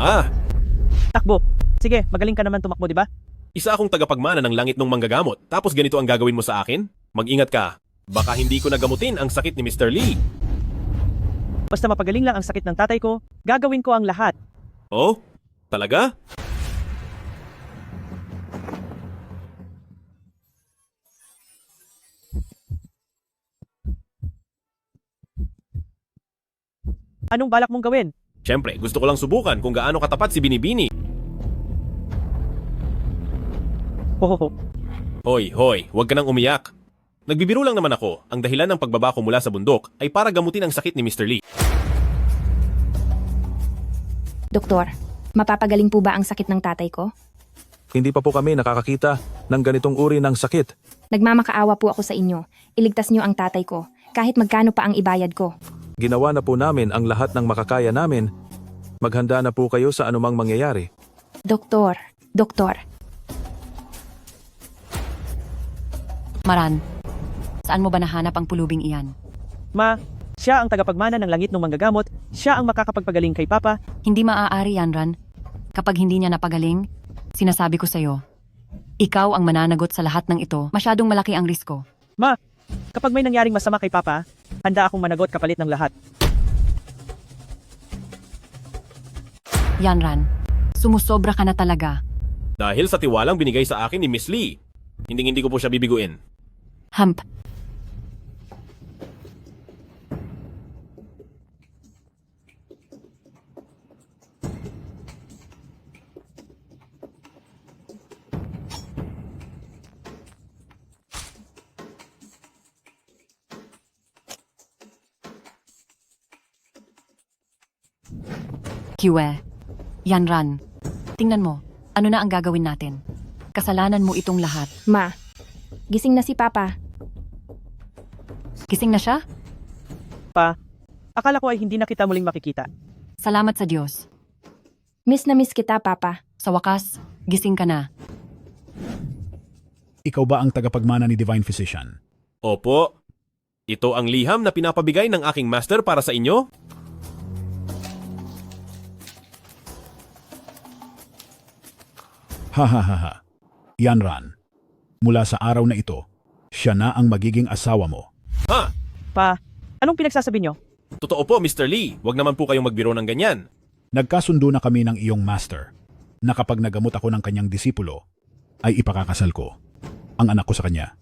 Ah, Takbo. Sige, magaling ka naman tumakbo, di ba? isa akong tagapagmana ng langit ng manggagamot. Tapos ganito ang gagawin mo sa akin? Mag-ingat ka. Baka hindi ko nagamutin ang sakit ni Mr. Lee. Basta mapagaling lang ang sakit ng tatay ko, gagawin ko ang lahat. Oh? Talaga? Anong balak mong gawin? Siyempre, gusto ko lang subukan kung gaano katapat si Binibini. Hohoho. Hoy, huwag ka nang umiyak. Nagbibiro lang naman ako. Ang dahilan ng pagbaba ko mula sa bundok ay para gamutin ang sakit ni Mr. Lee. Doktor, mapapagaling po ba ang sakit ng tatay ko? Hindi pa po kami nakakakita ng ganitong uri ng sakit. Nagmamakaawa po ako sa inyo. Iligtas niyo ang tatay ko, kahit magkano pa ang ibayad ko. Ginawa na po namin ang lahat ng makakaya namin. Maghanda na po kayo sa anumang mangyayari. Doktor. Maran, saan mo ba nahanap ang pulubing iyan? Ma, siya ang tagapagmana ng langit ng manggagamot, siya ang makakapagpagaling kay Papa. Hindi maaari yan, Ran. Kapag hindi niya napagaling, sinasabi ko sa'yo, ikaw ang mananagot sa lahat ng ito. Masyadong malaki ang risko. Ma, kapag may nangyaring masama kay Papa, handa akong managot kapalit ng lahat. Yan, Ran. Sumusobra ka na talaga. Dahil sa tiwalang binigay sa akin ni Miss Lee. Hindi ko po siya bibiguin. Hump. Kiwe. Yan, Ran. Tingnan mo, ano na ang gagawin natin? Kasalanan mo itong lahat. Ma, gising na si Papa. Gising na siya? Pa, akala ko ay hindi na kita muling makikita. Salamat sa Diyos. Miss na miss kita, Papa. Sa wakas, gising ka na. Ikaw ba ang tagapagmana ni Divine Physician? Opo. Ito ang liham na pinapabigay ng aking master para sa inyo? Ha ha ha ha. Yan Ran. Mula sa araw na ito, siya na ang magiging asawa mo. Ha? Pa, anong pinagsasabi nyo? Totoo po, Mr. Lee. Huwag naman po kayong magbiro ng ganyan. Nagkasundo na kami ng iyong master na kapag nagamot ako ng kanyang disipulo, ay ipakakasal ko ang anak ko sa kanya.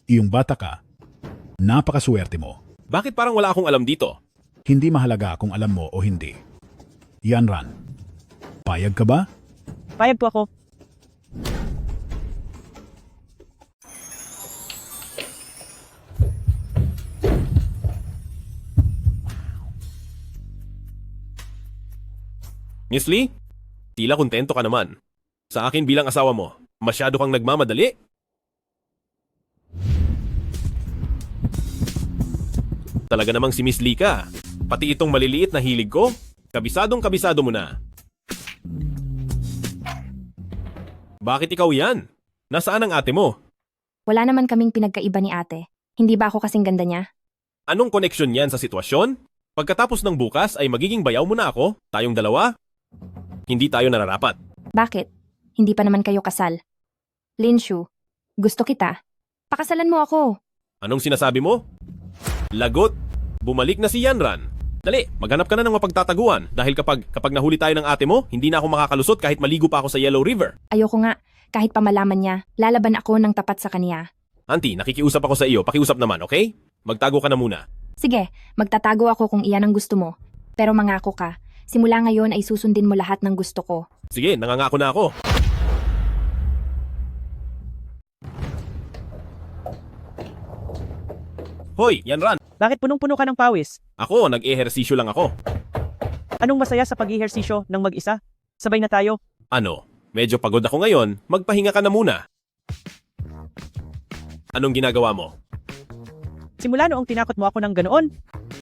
Iyong bata ka, napakaswerte mo. Bakit parang wala akong alam dito? Hindi mahalaga kung alam mo o hindi. Yan Ran. Payag ka ba? Payag po ako. Miss Lee, tila kontento ka naman. Sa akin bilang asawa mo, masyado kang nagmamadali. Talaga namang si Miss Lee ka. Pati itong maliliit na hilig ko, kabisadong-kabisado mo na. Bakit ikaw yan? Nasaan ang ate mo? Wala naman kaming pinagkaiba ni ate. Hindi ba ako kasing ganda niya? Anong koneksyon yan sa sitwasyon? Pagkatapos ng bukas ay magiging bayaw mo na ako, tayong dalawa? Hindi tayo nararapat. Bakit? Hindi pa naman kayo kasal. Linshu, gusto kita. Pakasalan mo ako. Anong sinasabi mo? Lagot! Bumalik na si Yanran. Dali, maghanap ka na ng mapagtataguan dahil kapag nahuli tayo ng ate mo, hindi na ako makakalusot kahit maligo pa ako sa Yellow River. Ayoko nga. Kahit pa malaman niya, lalaban ako ng tapat sa kaniya. Auntie, nakikiusap ako sa iyo. Pakiusap naman, okay? Magtago ka na muna. Sige, magtatago ako kung iyan ang gusto mo. Pero mangako ka, simula ngayon ay susundin mo lahat ng gusto ko. Sige, nangangako na ako. Hoy, Yanran! Bakit punong-puno ka ng pawis? Ako, nag-ehersisyo lang ako. Anong masaya sa pag-ihersisyo ng mag-isa? Sabay na tayo. Ano? Medyo pagod ako ngayon. Magpahinga ka na muna. Anong ginagawa mo? Simula noong tinakot mo ako ng ganoon,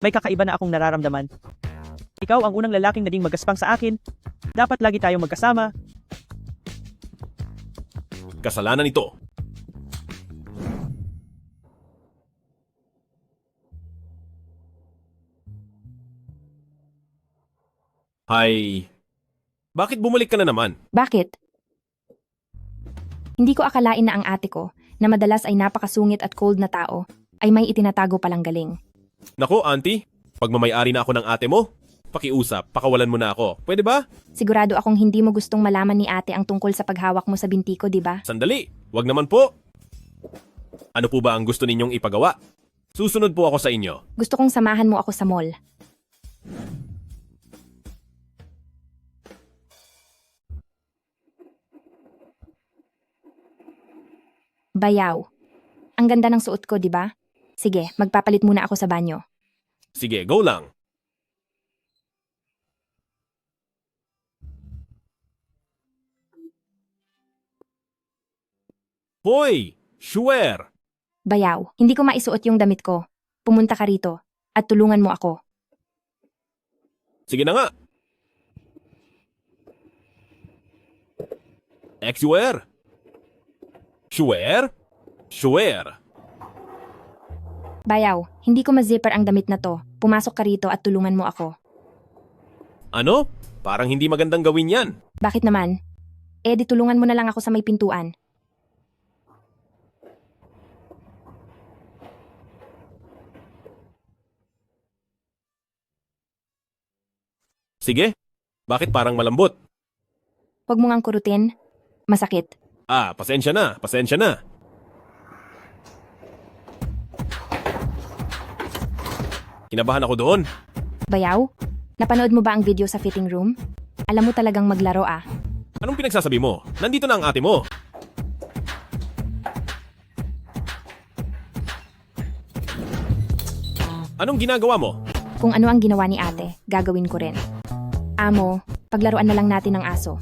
may kakaiba na akong nararamdaman. Ikaw ang unang lalaking naging magaspang sa akin. Dapat lagi tayong magkasama. Kasalanan ito. Hay, Bakit bumalik ka na naman? Bakit? Hindi ko akalain na ang ate ko, na madalas ay napakasungit at cold na tao, ay may itinatago palang galing. Nako, auntie. Pagmamayari na ako ng ate mo. Pakiusap, pakawalan mo na ako. Pwede ba? Sigurado akong hindi mo gustong malaman ni ate ang tungkol sa paghawak mo sa binti ko, di ba? Sandali. Wag naman po. Ano po ba ang gusto ninyong ipagawa? Susunod po ako sa inyo. Gusto kong samahan mo ako sa mall. Bayaw. Ang ganda ng suot ko, di ba? Sige, magpapalit muna ako sa banyo. Sige, go lang. Hoy! Shuer! Bayaw, hindi ko maisuot yung damit ko. Pumunta ka rito at tulungan mo ako. Sige na nga. Ex-Shuer! Shuer? Shuer! Bayaw, hindi ko ma-zipper ang damit na to. Pumasok ka rito at tulungan mo ako. Ano? Parang hindi magandang gawin yan. Bakit naman? Eh di tulungan mo na lang ako sa may pintuan. Sige. Bakit parang malambot? Huwag mo ngang kurutin. Masakit. Ah, pasensya na, pasensya na. Kinabahan ako doon. Bayaw, napanood mo ba ang video sa fitting room? Alam mo talagang maglaro ah. Anong pinagsasabi mo? Nandito na ang ate mo. Anong ginagawa mo? Kung ano ang ginawa ni ate, gagawin ko rin. Amo, paglaruan na lang natin ng aso.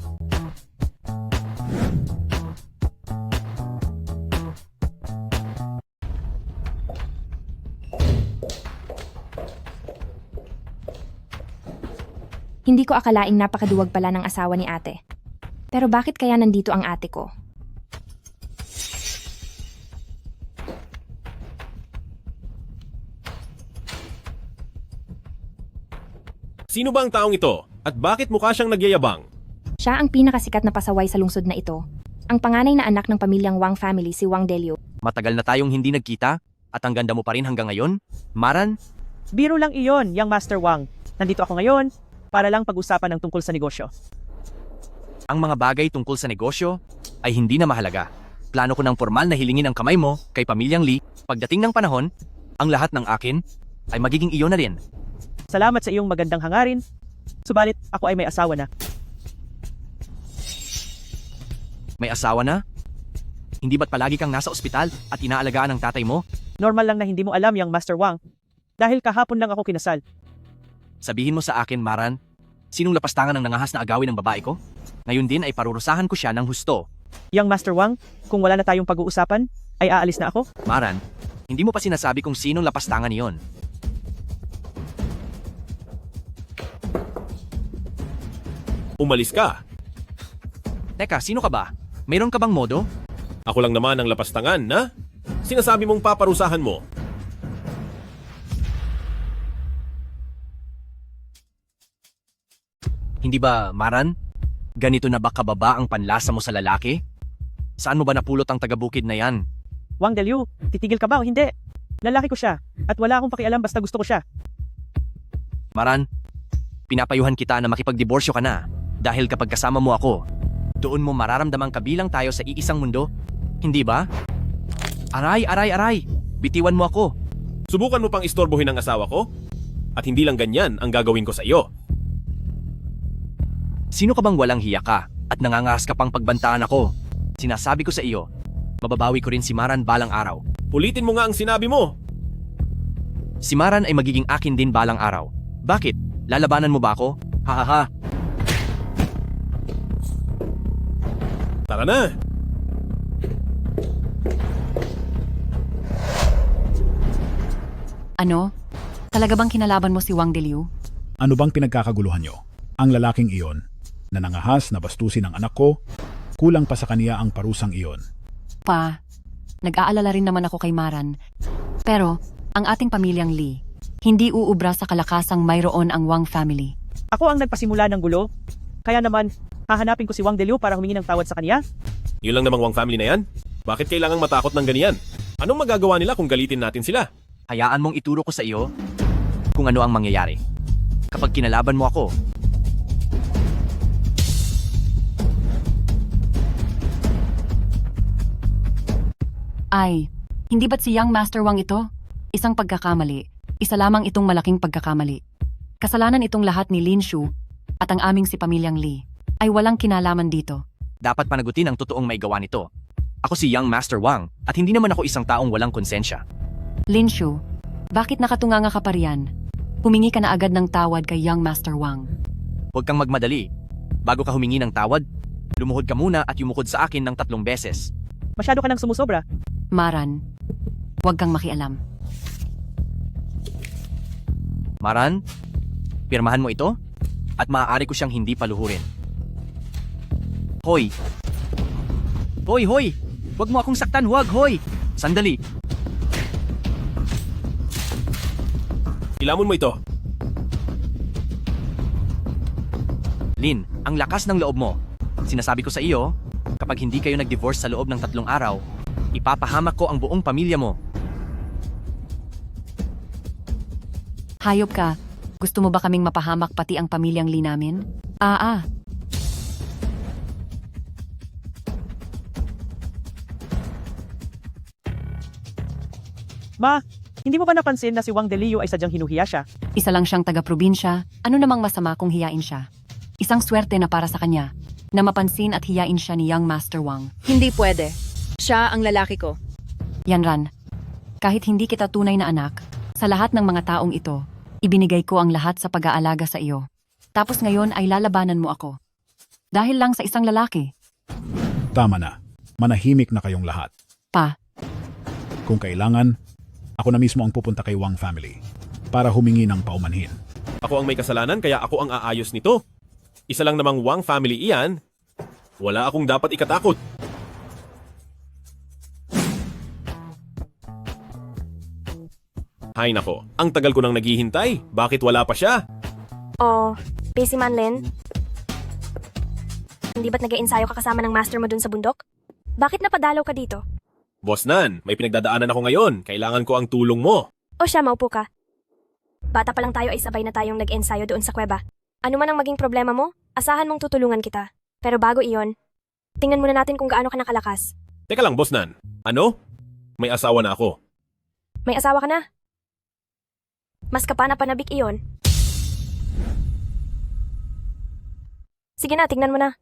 Hindi ko akalaing napakaduwag pala ng asawa ni ate. Pero bakit kaya nandito ang ate ko? Sino ba ang taong ito? At bakit mukha siyang nagyayabang? Siya ang pinakasikat na pasaway sa lungsod na ito. Ang panganay na anak ng pamilyang Wang family, si Wang Delio. Matagal na tayong hindi nagkita at ang ganda mo pa rin hanggang ngayon. Maran, Biro lang iyon, Young Master Wang. Nandito ako ngayon para lang pag-usapan ng tungkol sa negosyo. ang mga bagay tungkol sa negosyo ay hindi na mahalaga. Plano ko ng formal na hilingin ang kamay mo kay pamilyang Lee. Pagdating ng panahon, ang lahat ng akin ay magiging iyo na rin. Salamat sa iyong magandang hangarin. Subalit, ako ay may asawa na. May asawa na? Hindi ba't palagi kang nasa ospital at inaalagaan ng tatay mo? Normal lang na hindi mo alam, Young Master Wang. Dahil kahapon lang ako kinasal. Sabihin mo sa akin, Maran, sinong lapastangan ng nangahas na agawin ng babae ko? Ngayon din ay parurusahan ko siya ng husto. Young Master Wang, kung wala na tayong pag-uusapan, ay aalis na ako? Maran, hindi mo pa sinasabi kung sinong lapastangan niyon. Umalis ka. Teka, sino ka ba? Mayroon ka bang modo? Ako lang naman ang lapastangan na sinasabi mong paparusahan mo. Hindi ba, Maran? Ganito na ba kababa ang panlasa mo sa lalaki? Saan mo ba napulot ang taga-bukid na yan? Wang Delyu, titigil ka ba o hindi? Lalaki ko siya, at wala akong pakialam basta gusto ko siya. Maran, pinapayuhan kita na makipagdiborsyo ka na dahil kapag kasama mo ako, doon mo mararamdamang kabilang tayo sa iisang mundo. Hindi ba? Aray, aray, aray! Bitiwan mo ako. Subukan mo pang istorbohin ang asawa ko? At hindi lang ganyan ang gagawin ko sa iyo. Sino ka bang walang hiya ka at nangangas ka pang pagbantaan ako? Sinasabi ko sa iyo, mababawi ko rin si Maran balang araw. Ulitin mo nga ang sinabi mo. Si Maran ay magiging akin din balang araw. Bakit? Lalabanan mo ba ako? Hahaha. Tara na. Ano? Talaga bang kinalaban mo si Wang Delyu? Ano bang pinagkakaguluhan nyo? Ang lalaking iyon, na nangahas na bastusin ang anak ko, kulang pa sa kaniya ang parusang iyon. Pa, nag-aalala rin naman ako kay Maran. Pero, ang ating pamilyang Lee, hindi uubra sa kalakasang mayroon ang Wang family. Ako ang nagpasimula ng gulo. Kaya naman, hahanapin ko si Wang Deliu para humingi ng tawad sa kanya. Yun lang namang Wang family na yan? Bakit kailangang matakot ng ganyan? Anong magagawa nila kung galitin natin sila? Hayaan mong ituro ko sa iyo kung ano ang mangyayari. Kapag kinalaban mo ako, Ay, hindi ba't si Young Master Wang ito? Isang pagkakamali. Isa lamang itong malaking pagkakamali. Kasalanan itong lahat ni Lin Shu at ang aming si Pamilyang Li ay walang kinalaman dito. dapat panagutin ang totoong may gawa nito. Ako si Young Master Wang at hindi naman ako isang taong walang konsensya. Lin Shu, bakit nakatunganga ka pa riyan? Humingi ka na agad ng tawad kay Young Master Wang. Huwag kang magmadali. Bago ka humingi ng tawad, lumuhod ka muna at yumukod sa akin ng 3 beses. Masyado ka nang sumusobra. Maran, huwag kang makialam. Maran, pirmahan mo ito at maaari ko siyang hindi paluhurin. Hoy! Hoy, hoy! Huwag mo akong saktan, huwag, hoy! Sandali! Ilamon mo ito. Lin, ang lakas ng loob mo. Sinasabi ko sa iyo, kapag hindi kayo nag-divorce sa loob ng 3 araw, ipapahamak ko ang buong pamilya mo. Hayop ka, gusto mo ba kaming mapahamak pati ang pamilyang Li namin? Ma, hindi mo ba napansin na si Wang Deliu ay sadyang hinuhiya siya? Isa lang siyang taga-probinsya, ano namang masama kung hiyain siya? Isang swerte na para sa kanya, na mapansin at hiyain siya ni Young Master Wang. Hindi pwede. Siya ang lalaki ko. Yanran, kahit hindi kita tunay na anak, sa lahat ng mga taong ito, ibinigay ko ang lahat sa pag-aalaga sa iyo. Tapos ngayon ay lalabanan mo ako. Dahil lang sa isang lalaki. Tama na. Manahimik na kayong lahat. Pa, Kung kailangan, ako na mismo ang pupunta kay Wang family para humingi ng paumanhin. Ako ang may kasalanan kaya ako ang aayos nito. Isa lang namang Wang family iyan. Wala akong dapat ikatakot. Hay nako, ang tagal ko nang naghihintay. Bakit wala pa siya? Oh, busy man, Lin? Hindi ba't nag-iensayo ka kasama ng master mo dun sa bundok? Bakit napadalaw ka dito? Boss Nan, may pinagdadaanan ako ngayon. Kailangan ko ang tulong mo. O siya, maupo ka. Bata pa lang tayo ay sabay na tayong nag-ensayo doon sa kuweba. Ano man ang maging problema mo, asahan mong tutulungan kita. Pero bago iyon, tingnan muna natin kung gaano ka nakalakas. Teka lang, Boss Nan. Ano? May asawa na ako. May asawa ka na? Mas kapana-panabik iyon. Sige na, tingnan mo na.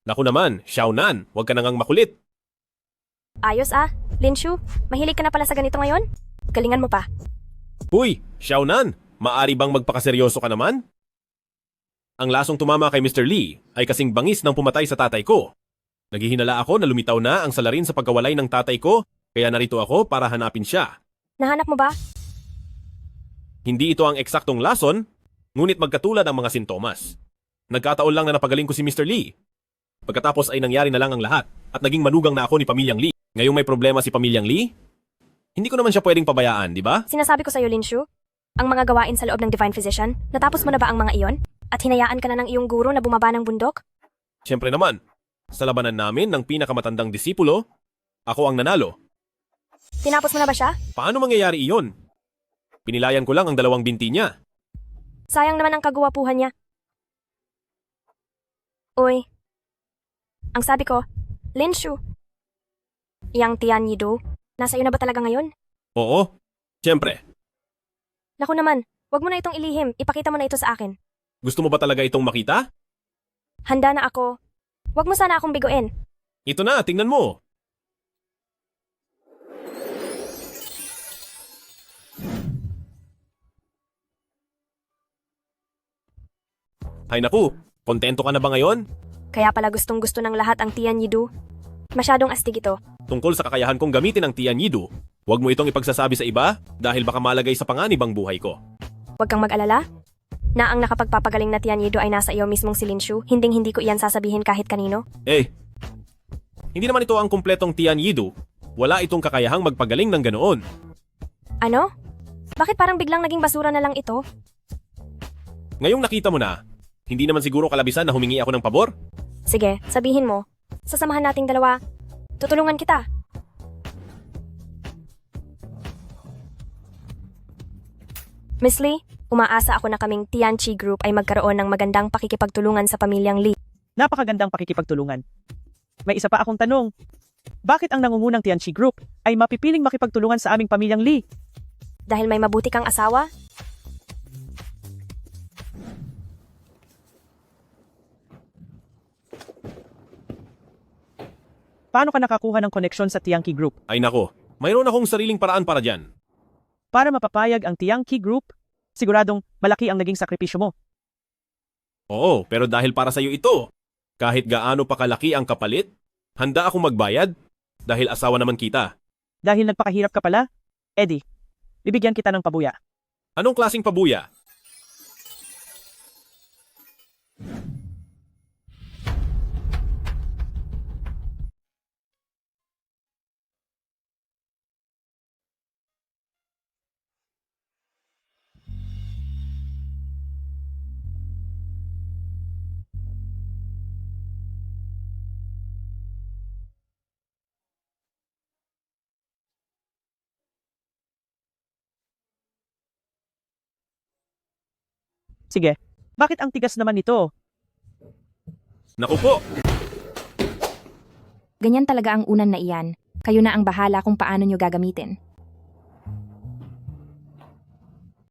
Naku naman, Xiao Nan, huwag ka nangang makulit. Ayos ah, Lin Shu, mahilig ka na pala sa ganito ngayon? Galingan mo pa. Uy, Xiao Nan, maari bang magpakaseryoso ka naman? Ang lasong tumama kay Mr. Lee ay kasing bangis ng pumatay sa tatay ko. Naghihinala ako na lumitaw na ang salarin sa pagkawalay ng tatay ko, kaya narito ako para hanapin siya. Nahanap mo ba? Hindi ito ang eksaktong lason, ngunit magkatulad ang mga sintomas. Nagkataon lang na napagaling ko si Mr. Lee. Pagkatapos ay nangyari na lang ang lahat at naging manugang na ako ni Pamilyang Lee. Ngayong may problema si Pamilyang Lee? Hindi ko naman siya pwedeng pabayaan, di ba? Sinasabi ko sa'yo, Lin Shu, ang mga gawain sa loob ng Divine Physician, natapos mo na ba ang mga iyon? At hinayaan ka na ng iyong guro na bumaba ng bundok? Siyempre naman, sa labanan namin ng pinakamatandang disipulo, ako ang nanalo. Tinapos mo na ba siya? Paano mangyayari iyon? Pinilayan ko lang ang 2 binti niya. Sayang naman ang kaguwapuhan niya. Uy, ang sabi ko, Lin Shu, yang Tian Yido, nasa iyo na ba talaga ngayon? Oo, siyempre. Naku naman, wag mo na itong ilihim, ipakita mo na ito sa akin. Gusto mo ba talaga itong makita? Handa na ako. Wag mo sana akong biguin. Ito na, tingnan mo. Hay naku, kontento ka na ba ngayon? Kaya pala gustong gusto ng lahat ang Tian Yido. Masyadong astig ito. Tungkol sa kakayahan kong gamitin ang Tian Yidu, huwag mo itong ipagsasabi sa iba dahil baka malagay sa panganib ang buhay ko. Huwag kang mag-alala. Na ang nakapagpapagaling na Tian Yido ay nasa iyo mismong si Lin Shu, hinding-hindi ko iyan sasabihin kahit kanino. Hindi naman ito ang kumpletong Tian Yidu. Wala itong kakayahang magpagaling ng ganoon. Ano? Bakit parang biglang naging basura na lang ito? Ngayong nakita mo na, Hindi naman siguro kalabisan na humingi ako ng pabor? Sige, sabihin mo. Sasamahan nating dalawa. Tutulungan kita. Miss Lee, umaasa ako na kaming Tianchi Group ay magkaroon ng magandang pakikipagtulungan sa pamilyang Lee. Napakagandang pakikipagtulungan. May isa pa akong tanong. Bakit ang nangungunang Tianchi Group ay mapipiling makipagtulungan sa aming pamilyang Lee? Dahil may mabuti kang asawa? Paano ka nakakuha ng koneksyon sa Tianchi Group? Ay nako, mayroon akong sariling paraan para dyan. Para mapapayag ang Tianchi Group, siguradong malaki ang naging sakripisyo mo. Oo, pero dahil para sa'yo ito, kahit gaano pa kalaki ang kapalit, handa akong magbayad dahil asawa naman kita. Dahil nagpakahirap ka pala, Eddie, bibigyan kita ng pabuya. Anong klaseng pabuya? Sige, bakit ang tigas naman nito? Naku po, Ganyan talaga ang unan na iyan. Kayo na ang bahala kung paano nyo gagamitin.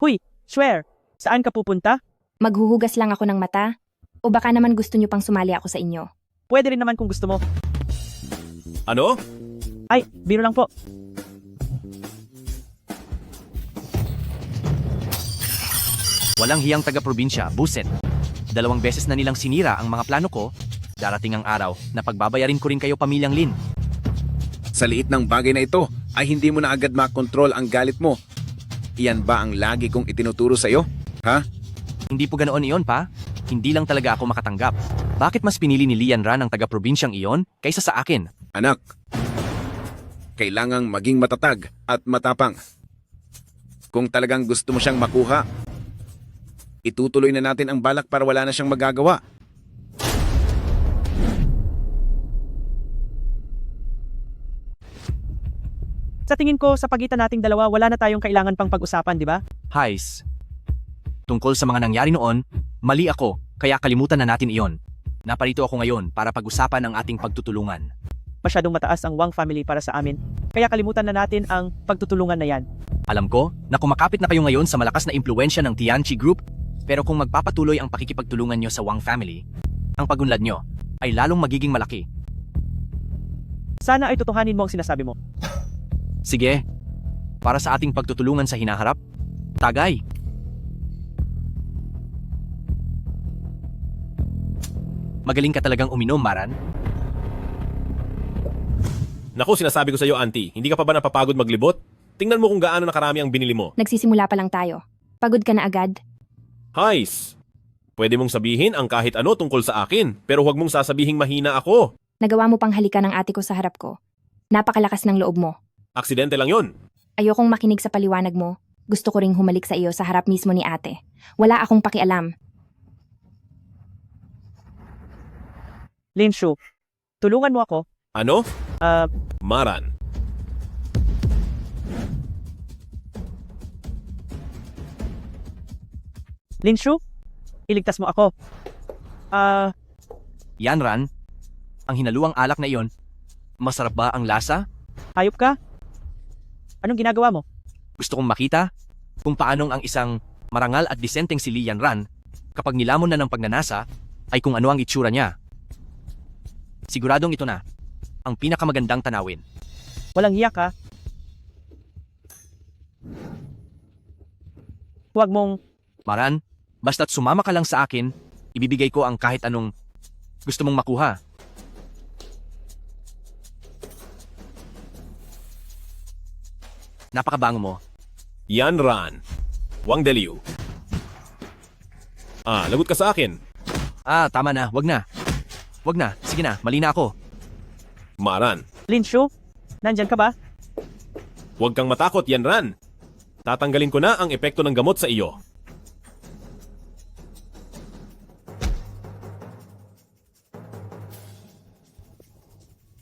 Huy, swear, saan ka pupunta? Maghuhugas lang ako ng mata? O baka naman gusto nyo pang sumali ako sa inyo? Pwede rin naman kung gusto mo. ano? Ay, biro lang po. Walang hiyang taga-probinsya, buset. 2 beses na nilang sinira ang mga plano ko. Darating ang araw na pagbabayarin ko rin kayo pamilyang Lin. Sa liit ng bagay na ito ay hindi mo na agad makontrol ang galit mo. Iyan ba ang lagi kong itinuturo sa'yo? Ha? Hindi po ganoon iyon pa. Hindi lang talaga ako makatanggap. Bakit mas pinili ni Lian Ran ang taga-probinsyang iyon kaysa sa akin? Anak, kailangang maging matatag at matapang. Kung talagang gusto mo siyang makuha, itutuloy na natin ang balak para wala na siyang magagawa. Sa tingin ko, sa pagitan nating dalawa, wala na tayong kailangan pang pag-usapan, di ba? Heis. Tungkol sa mga nangyari noon, mali ako, kaya kalimutan na natin iyon. Naparito ako ngayon para pag-usapan ang ating pagtutulungan. Masyadong mataas ang Wang family para sa amin. Kaya kalimutan na natin ang pagtutulungan na yan. Alam ko na kumakapit na kayo ngayon sa malakas na impluensya ng Tianchi Group, pero kung magpapatuloy ang pakikipagtulungan nyo sa Wang family, ang pagunlad nyo ay lalong magiging malaki. Sana ay totohanin mo ang sinasabi mo. Sige, para sa ating pagtutulungan sa hinaharap, tagay! Magaling ka talagang uminom, Maran. Naku, sinasabi ko sa'yo, auntie, hindi ka pa ba napapagod maglibot? Tingnan mo kung gaano nakarami ang binili mo. Nagsisimula pa lang tayo. Pagod ka na agad? Heis, pwede mong sabihin ang kahit ano tungkol sa akin, pero huwag mong sasabihing mahina ako. Nagawa mo pang halikan ng ate ko sa harap ko. Napakalakas ng loob mo. Aksidente lang yon. Ayokong makinig sa paliwanag mo. Gusto ko ring humalik sa iyo sa harap mismo ni ate. Wala akong pakialam. Linshu, tulungan mo ako. Ano? Ah, Maran. Linshu, iligtas mo ako. Yan, Ran. Ang hinaluang alak na iyon, masarap ba ang lasa? Hayop ka? Anong ginagawa mo? Gusto kong makita kung paanong ang isang marangal at disenteng si Lian Ran kapag nilamon na ng pagnanasa ay kung ano ang itsura niya. Siguradong ito na ang pinakamagandang tanawin. Walang hiya ka. Huwag mong... Maran, basta't sumama ka lang sa akin, ibibigay ko ang kahit anong gusto mong makuha. Napakabango mo. Yan Ran. Wang Deliu. Lagot ka sa akin. Tama na, wag na. Wag na, sige na, mali na ako. Maran. Linshu, nandyan ka ba? Huwag kang matakot, Yan Ran. Tatanggalin ko na ang epekto ng gamot sa iyo.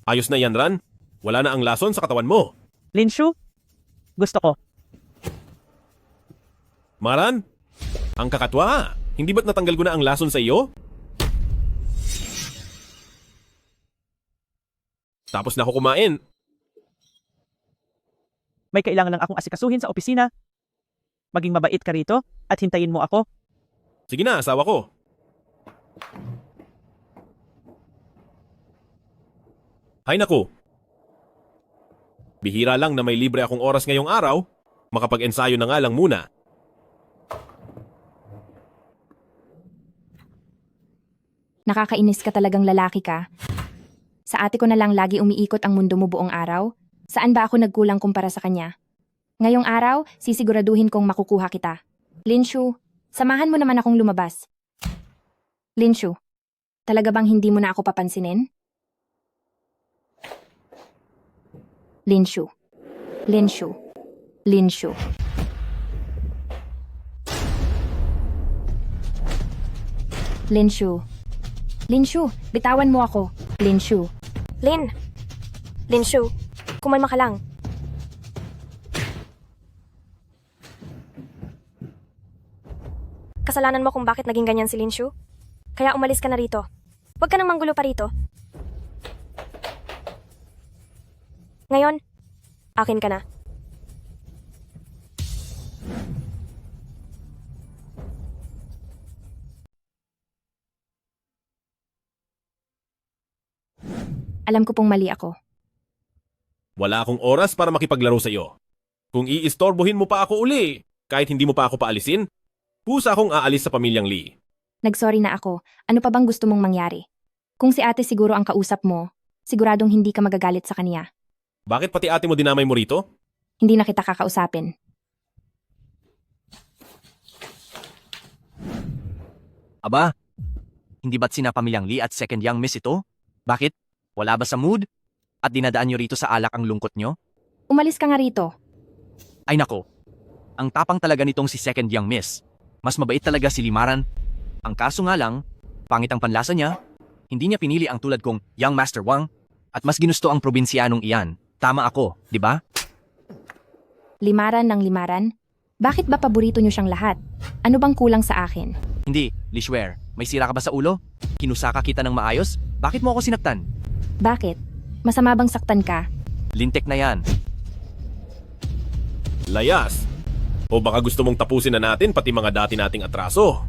Ayos na yan, Ran. Wala na ang lason sa katawan mo. Linshu, gusto ko. Maran, ang kakatwa. Hindi ba't natanggal ko na ang lason sa iyo? Tapos na ako kumain. May kailangan lang akong asikasuhin sa opisina. Maging mabait ka rito at hintayin mo ako. Sige na, asawa ko. Hay naku. Bihira lang na may libre akong oras ngayong araw. Makapag-ensayo na nga lang muna. Nakakainis ka talagang lalaki ka. Sa ate ko na lang lagi umiikot ang mundo mo buong araw. Saan ba ako nagkulang kumpara sa kanya? Ngayong araw, sisiguraduhin kong makukuha kita. Linshu, samahan mo naman akong lumabas. Linshu, talaga bang hindi mo na ako papansinin? Linshu. Linshu. Linshu. Linshu. Linshu, bitawan mo ako. Linshu. Linshu, kumalma ka lang. Kasalanan mo kung bakit naging ganyan si Linshu. Kaya umalis ka na rito. Huwag ka nang manggulo pa rito. Ngayon, akin ka na. Alam ko pong mali ako. Wala akong oras para makipaglaro sa iyo. Kung iistorbohin mo pa ako uli, kahit hindi mo pa ako paalisin, pusa akong aalis sa pamilyang Lee. Nagsorry na ako. Ano pa bang gusto mong mangyari? Kung si ate siguro ang kausap mo, siguradong hindi ka magagalit sa kanya. Bakit pati ate mo dinamay mo rito? Hindi na kita kakausapin. Aba, hindi ba't sina pamilyang Lee at second young miss ito? Bakit? Wala ba sa mood? At dinadaan nyo rito sa alak ang lungkot nyo? Umalis ka nga rito. Ay nako, ang tapang talaga nitong si second young miss. Mas mabait talaga si Limaran. Ang kaso nga lang, pangit ang panlasa niya. Hindi niya pinili ang tulad kong Young Master Wang at mas ginusto ang probinsyanong iyan. Tama ako, di ba? Limaran ng limaran? Bakit ba paborito niyo siyang lahat? Ano bang kulang sa akin? Hindi, Lishwer. May sira ka ba sa ulo? Kinusaka kita ng maayos? Bakit mo ako sinaktan? Bakit? Masama bang saktan ka? Lintek na yan. Layas. O baka gusto mong tapusin na natin pati mga dati nating atraso.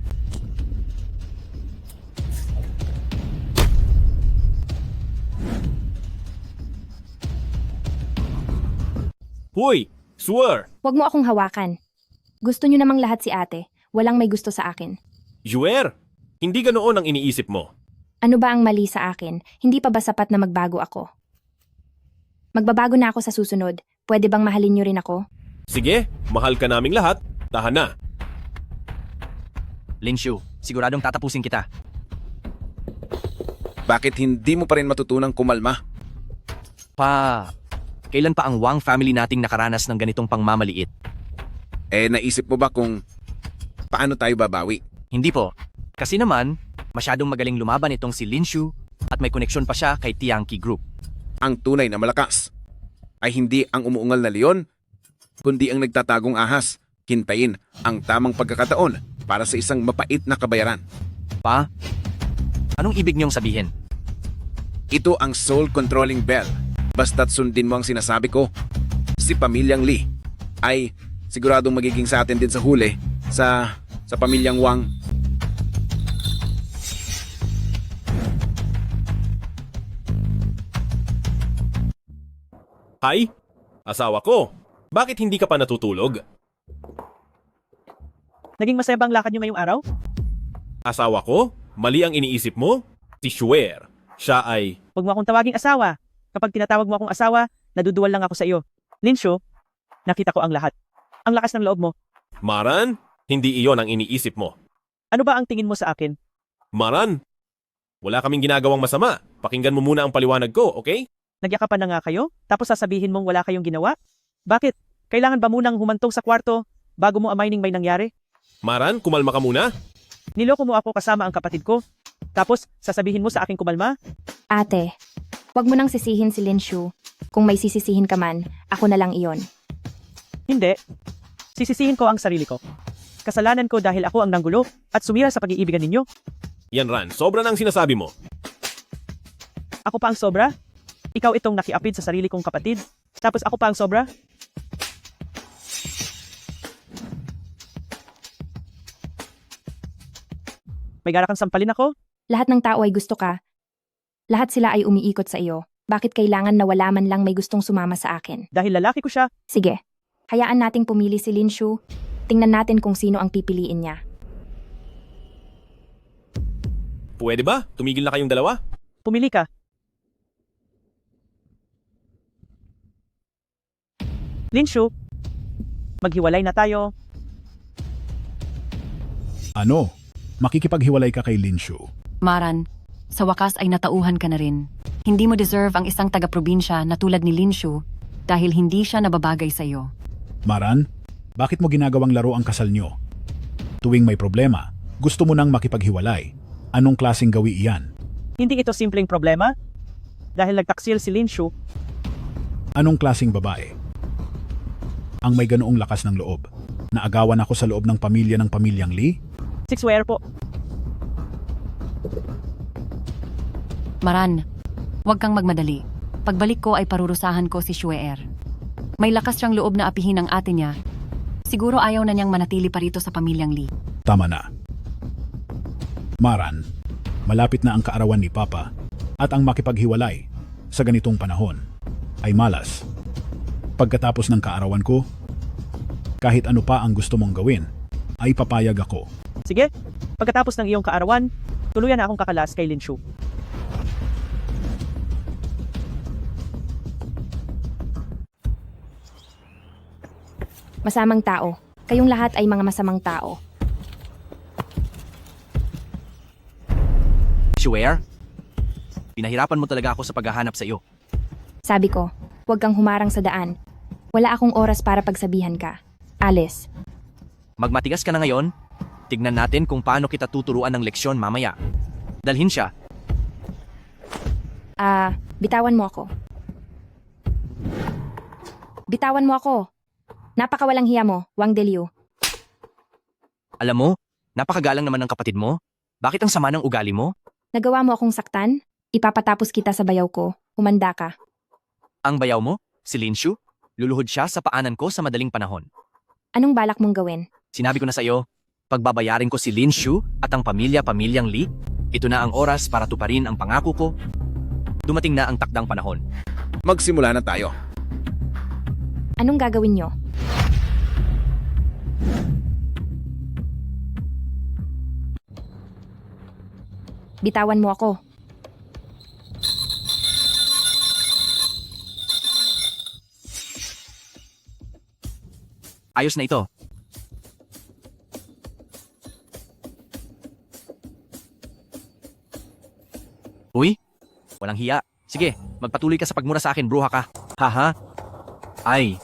Huy! Swear! Huwag mo akong hawakan. Gusto niyo namang lahat si ate. Walang may gusto sa akin. Juer! Hindi ganoon ang iniisip mo. Ano ba ang mali sa akin? Hindi pa ba sapat na magbago ako? Magbabago na ako sa susunod. Pwede bang mahalin niyo rin ako? Sige, mahal ka naming lahat. Tahan na. Linshu, siguradong tatapusin kita. Bakit hindi mo pa rin matutunang kumalma? Kailan pa ang Wang family nating nakaranas ng ganitong pangmamaliit? Naisip mo ba kung paano tayo babawi? Hindi po. Kasi naman, masyadong magaling lumaban itong si Linshu at may koneksyon pa siya kay Tiangki Group. Ang tunay na malakas ay hindi ang umuungal na leon, kundi ang nagtatagong ahas. Hintayin ang tamang pagkakataon para sa isang mapait na kabayaran. Anong ibig niyong sabihin? Ito ang soul controlling bell. Basta't sundin mo ang sinasabi ko. Si pamilyang Lee ay siguradong magiging sa atin din sa huli sa pamilyang Wang. Hay! Asawa ko! Bakit hindi ka pa natutulog? Naging masaya bang lakad niyo ngayong araw? Asawa ko? Mali ang iniisip mo? Si Shuer. Siya ay... Huwag mo akong tawaging asawa. Kapag tinatawag mo akong asawa, naduduwal lang ako sa iyo. Linshu, nakita ko ang lahat. Ang lakas ng loob mo. Maran, hindi iyon ang iniisip mo. Ano ba ang tingin mo sa akin? Maran, wala kaming ginagawang masama. Pakinggan mo muna ang paliwanag ko, okay? Nagyakapan na nga kayo, tapos sasabihin mong wala kayong ginawa? Bakit? Kailangan ba munang humantong sa kwarto bago mo amainin may nangyari? Maran, kumalma ka muna. Niloko mo ako kasama ang kapatid ko. Tapos, sasabihin mo sa aking kumalma? Ate, Huwag mo nang sisihin si Linshu. Kung may sisisihin ka man, ako na lang iyon. Hindi. Sisisihin ko ang sarili ko. Kasalanan ko dahil ako ang nanggulo at sumira sa pag-iibigan ninyo. Yan Ran, sobra na ang sinasabi mo. Ako pa ang sobra? Ikaw itong nakiapid sa sarili kong kapatid. Tapos ako pa ang sobra? May gara kang sampalin ako? Lahat ng tao ay gusto ka. Lahat sila ay umiikot sa iyo. Bakit kailangan na wala man lang may gustong sumama sa akin? Dahil lalaki ko siya. Sige, hayaan nating pumili si Linshu. Tingnan natin kung sino ang pipiliin niya. Pwede ba? Tumigil na kayong dalawa? Pumili ka. Linshu, maghiwalay na tayo. Ano? Makikipaghiwalay ka kay Linshu. Maran, sa wakas ay natauhan ka na rin. Hindi mo deserve ang isang taga-probinsya na tulad ni Linshu dahil hindi siya nababagay sa iyo. Maran, bakit mo ginagawang laro ang kasal nyo? Tuwing may problema, gusto mo nang makipaghiwalay. Anong klaseng gawi iyan? Hindi ito simpleng problema. Dahil nagtaksil si Linshu, Anong klaseng babae? Ang may ganoong lakas ng loob. Naagawan ako sa loob ng pamilyang Lee? sixware po. Maran, huwag kang magmadali. Pagbalik ko ay parurusahan ko si Shueer. May lakas siyang loob na apihin ang ate niya. Siguro ayaw na niyang manatili pa rito sa pamilyang Lee. Tama na. Maran, malapit na ang kaarawan ni Papa at ang makipaghiwalay sa ganitong panahon ay malas. Pagkatapos ng kaarawan ko, kahit ano pa ang gusto mong gawin, ay papayag ako. Sige, pagkatapos ng iyong kaarawan, tuluyan na akong kakalas kay Linshu. Masamang tao. Kayong lahat ay mga masamang tao. Shuer? Pinahirapan mo talaga ako sa paghahanap sa iyo. Sabi ko, huwag kang humarang sa daan. Wala akong oras para pagsabihan ka. Alice, Magmatigas ka na ngayon. Tignan natin kung paano kita tuturuan ng leksyon mamaya. Dalhin siya. bitawan mo ako. Bitawan mo ako. Napakawalang hiya mo, Wang Deliu. Alam mo, napakagalang naman ng kapatid mo. Bakit ang sama ng ugali mo? Nagawa mo akong saktan? Ipapatapos kita sa bayaw ko. Humanda ka. Ang bayaw mo, si Linshu, luluhod siya sa paanan ko sa madaling panahon. Anong balak mong gawin? Sinabi ko na sa iyo, pagbabayarin ko si Linshu at ang pamilyang Lee, ito na ang oras para tuparin ang pangako ko. Dumating na ang takdang panahon. Magsimula na tayo. Anong gagawin nyo? Bitawan mo ako. Ayos na ito. Uy, walang hiya. Sige, magpatuloy ka sa pagmura sa akin, bruha ka. Haha. Ay,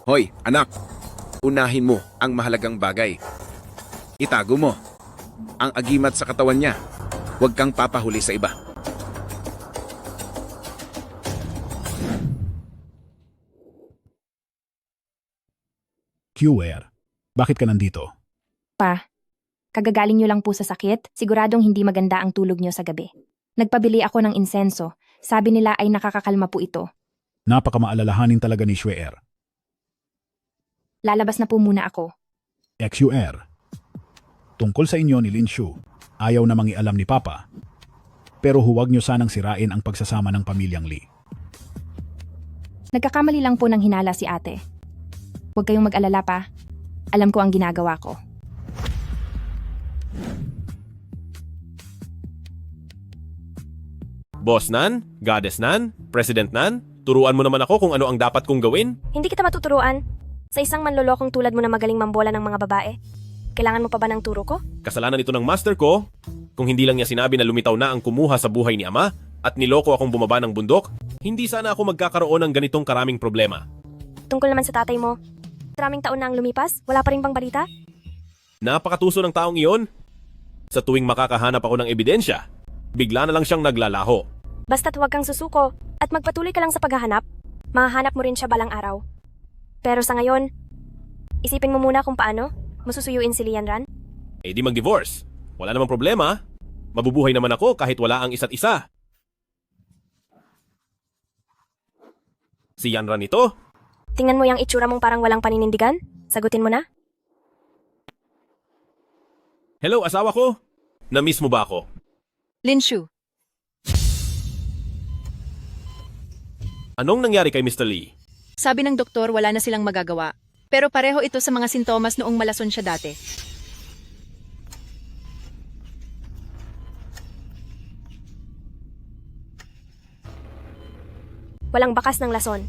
Hoy, anak. Unahin mo ang mahalagang bagay. Itago mo ang agimat sa katawan niya. Huwag kang papahuli sa iba. Shuer, bakit ka nandito? Pa, kagagaling nyo lang po sa sakit, siguradong hindi maganda ang tulog nyo sa gabi. Nagpabili ako ng insenso. Sabi nila ay nakakakalma po ito. Napakamaalalahanin talaga ni Shuer. Lalabas na po muna ako. Shuer, tungkol sa inyo ni Linshu, ayaw namang ialam ni Papa. Pero huwag nyo sanang sirain ang pagsasama ng pamilyang Lee. Nagkakamali lang po ng hinala si ate. Huwag kayong mag-alala pa. Alam ko ang ginagawa ko. Boss Nan, Goddess Nan, President Nan, turuan mo naman ako kung ano ang dapat kong gawin. Hindi kita matuturuan. Sa isang manlolokong tulad mo na magaling mambola ng mga babae. Kailangan mo pa ba ng turo ko? Kasalanan ito ng master ko. Kung hindi lang niya sinabi na lumitaw na ang kumuha sa buhay ni Ama at niloko akong bumaba ng bundok, hindi sana ako magkakaroon ng ganitong karaming problema. Tungkol naman sa tatay mo. Maraming taon na ang lumipas, wala pa rin bang balita? Napakatuso ng taong iyon. Sa tuwing makakahanap ako ng ebidensya, bigla na lang siyang naglalaho. Basta't huwag kang susuko at magpatuloy ka lang sa paghahanap, mahahanap mo rin siya balang araw. Pero sa ngayon, isipin mo muna kung paano masusuyuin si Lian Ran. Eh di mag-divorce. Wala namang problema. Mabubuhay naman ako kahit wala ang isa't isa. Si Yanran ito? Tingnan mo yung itsura mong parang walang paninindigan. Sagutin mo na. Hello, asawa ko? Na-miss mo ba ako? Linshu, Anong nangyari kay Mr. Lee? sabi ng doktor wala na silang magagawa. Pero pareho ito sa mga sintomas noong malason siya dati. Walang bakas ng lason.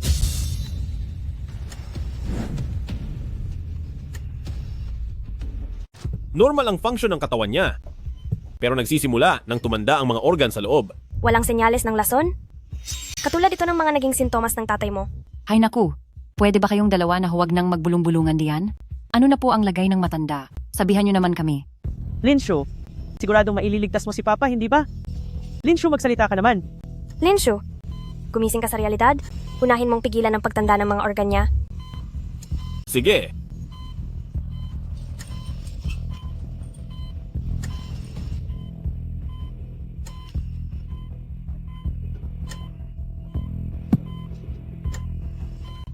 Normal ang function ng katawan niya. Pero nagsisimula nang tumanda ang mga organ sa loob. Walang senyales ng lason? Katulad ito ng mga naging sintomas ng tatay mo. Hay naku, pwede ba kayong dalawa na huwag nang magbulong-bulungan diyan? Ano na po ang lagay ng matanda? Sabihan nyo naman kami. Linshu, siguradong maililigtas mo si Papa, hindi ba? Linshu, magsalita ka naman. Linshu, gumising ka sa realidad. Unahin mong pigilan ang pagtanda ng mga organ niya. Sige.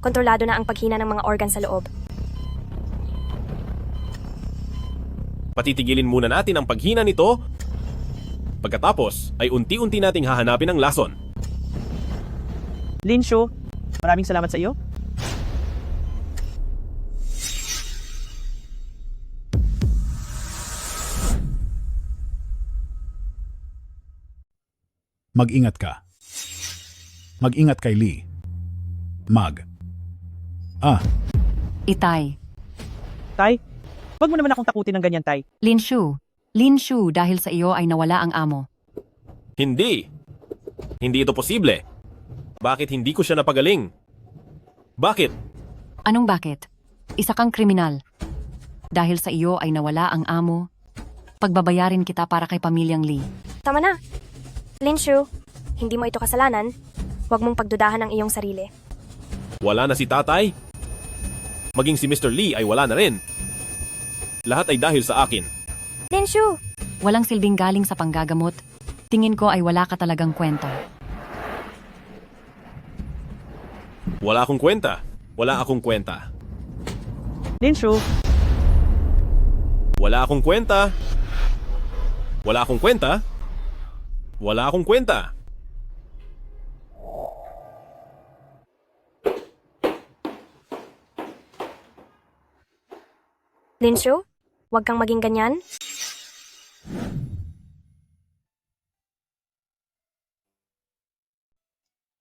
Kontrolado na ang paghina ng mga organ sa loob. Patitigilin muna natin ang paghina nito. Pagkatapos ay unti-unti nating hahanapin ang lason. Linshu, maraming salamat sa iyo. Mag-ingat ka. Mag-ingat kay Lee. Itay. Tay, wag mo naman akong takutin ng ganyan, Tay. Linshu. Linshu, dahil sa iyo ay nawala ang amo. Hindi. Hindi ito posible. Bakit hindi ko siya napagaling? Bakit? Anong bakit? Isa kang kriminal. Dahil sa iyo ay nawala ang amo, pagbabayarin kita para kay pamilyang Lee. Tama na. Linshu, hindi mo ito kasalanan. Huwag mong pagdudahan ang iyong sarili. Wala na si tatay? Maging si Mr. Lee ay wala na rin. Lahat ay dahil sa akin. Linshu! Walang silbing galing sa panggagamot. Tingin ko ay wala ka talagang kwenta. Wala akong kwenta. Wala akong kwenta. Linshu, Wala akong kwenta. Wala akong kwenta. Wala akong kwenta. Linshu, huwag kang maging ganyan.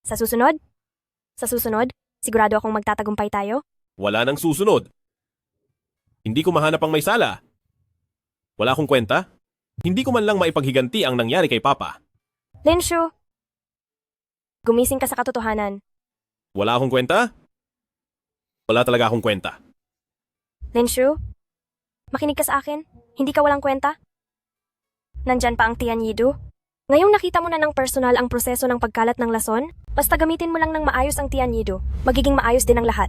Sa susunod, sigurado akong magtatagumpay tayo. Wala nang susunod. Hindi ko mahanap ang may sala. Wala akong kwenta. Hindi ko man lang maipaghiganti ang nangyari kay Papa. Linshu, gumising ka sa katotohanan. Wala akong kwenta? Wala talaga akong kwenta. Linshu, makinig ka sa akin. Hindi ka walang kwenta. Nandyan pa ang Tian Yidu. Ngayong nakita mo na ng personal ang proseso ng pagkalat ng lason, basta gamitin mo lang ng maayos ang Tian Yidu. Magiging maayos din ang lahat.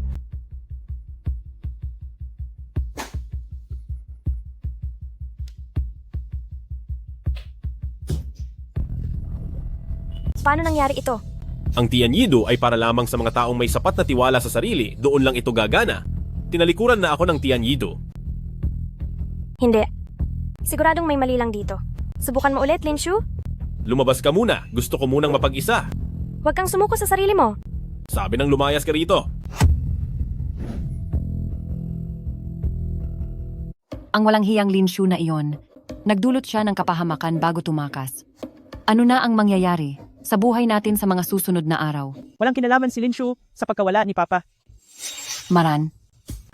Paano nangyari ito? Ang Tianyido ay para lamang sa mga taong may sapat na tiwala sa sarili, doon lang ito gagana. Tinalikuran na ako ng Tianyido. Hindi. Siguradong may mali lang dito. Subukan mo ulit, Linshu. Lumabas ka muna, gusto ko munang mapag-isa. Huwag kang sumuko sa sarili mo. Sabi nang lumayas ka rito. Ang walang hiyang Linshu na iyon, nagdulot siya ng kapahamakan bago tumakas. Ano na ang mangyayari sa buhay natin sa mga susunod na araw? walang kinalaman si Linshu sa pagkawala ni Papa. Maran,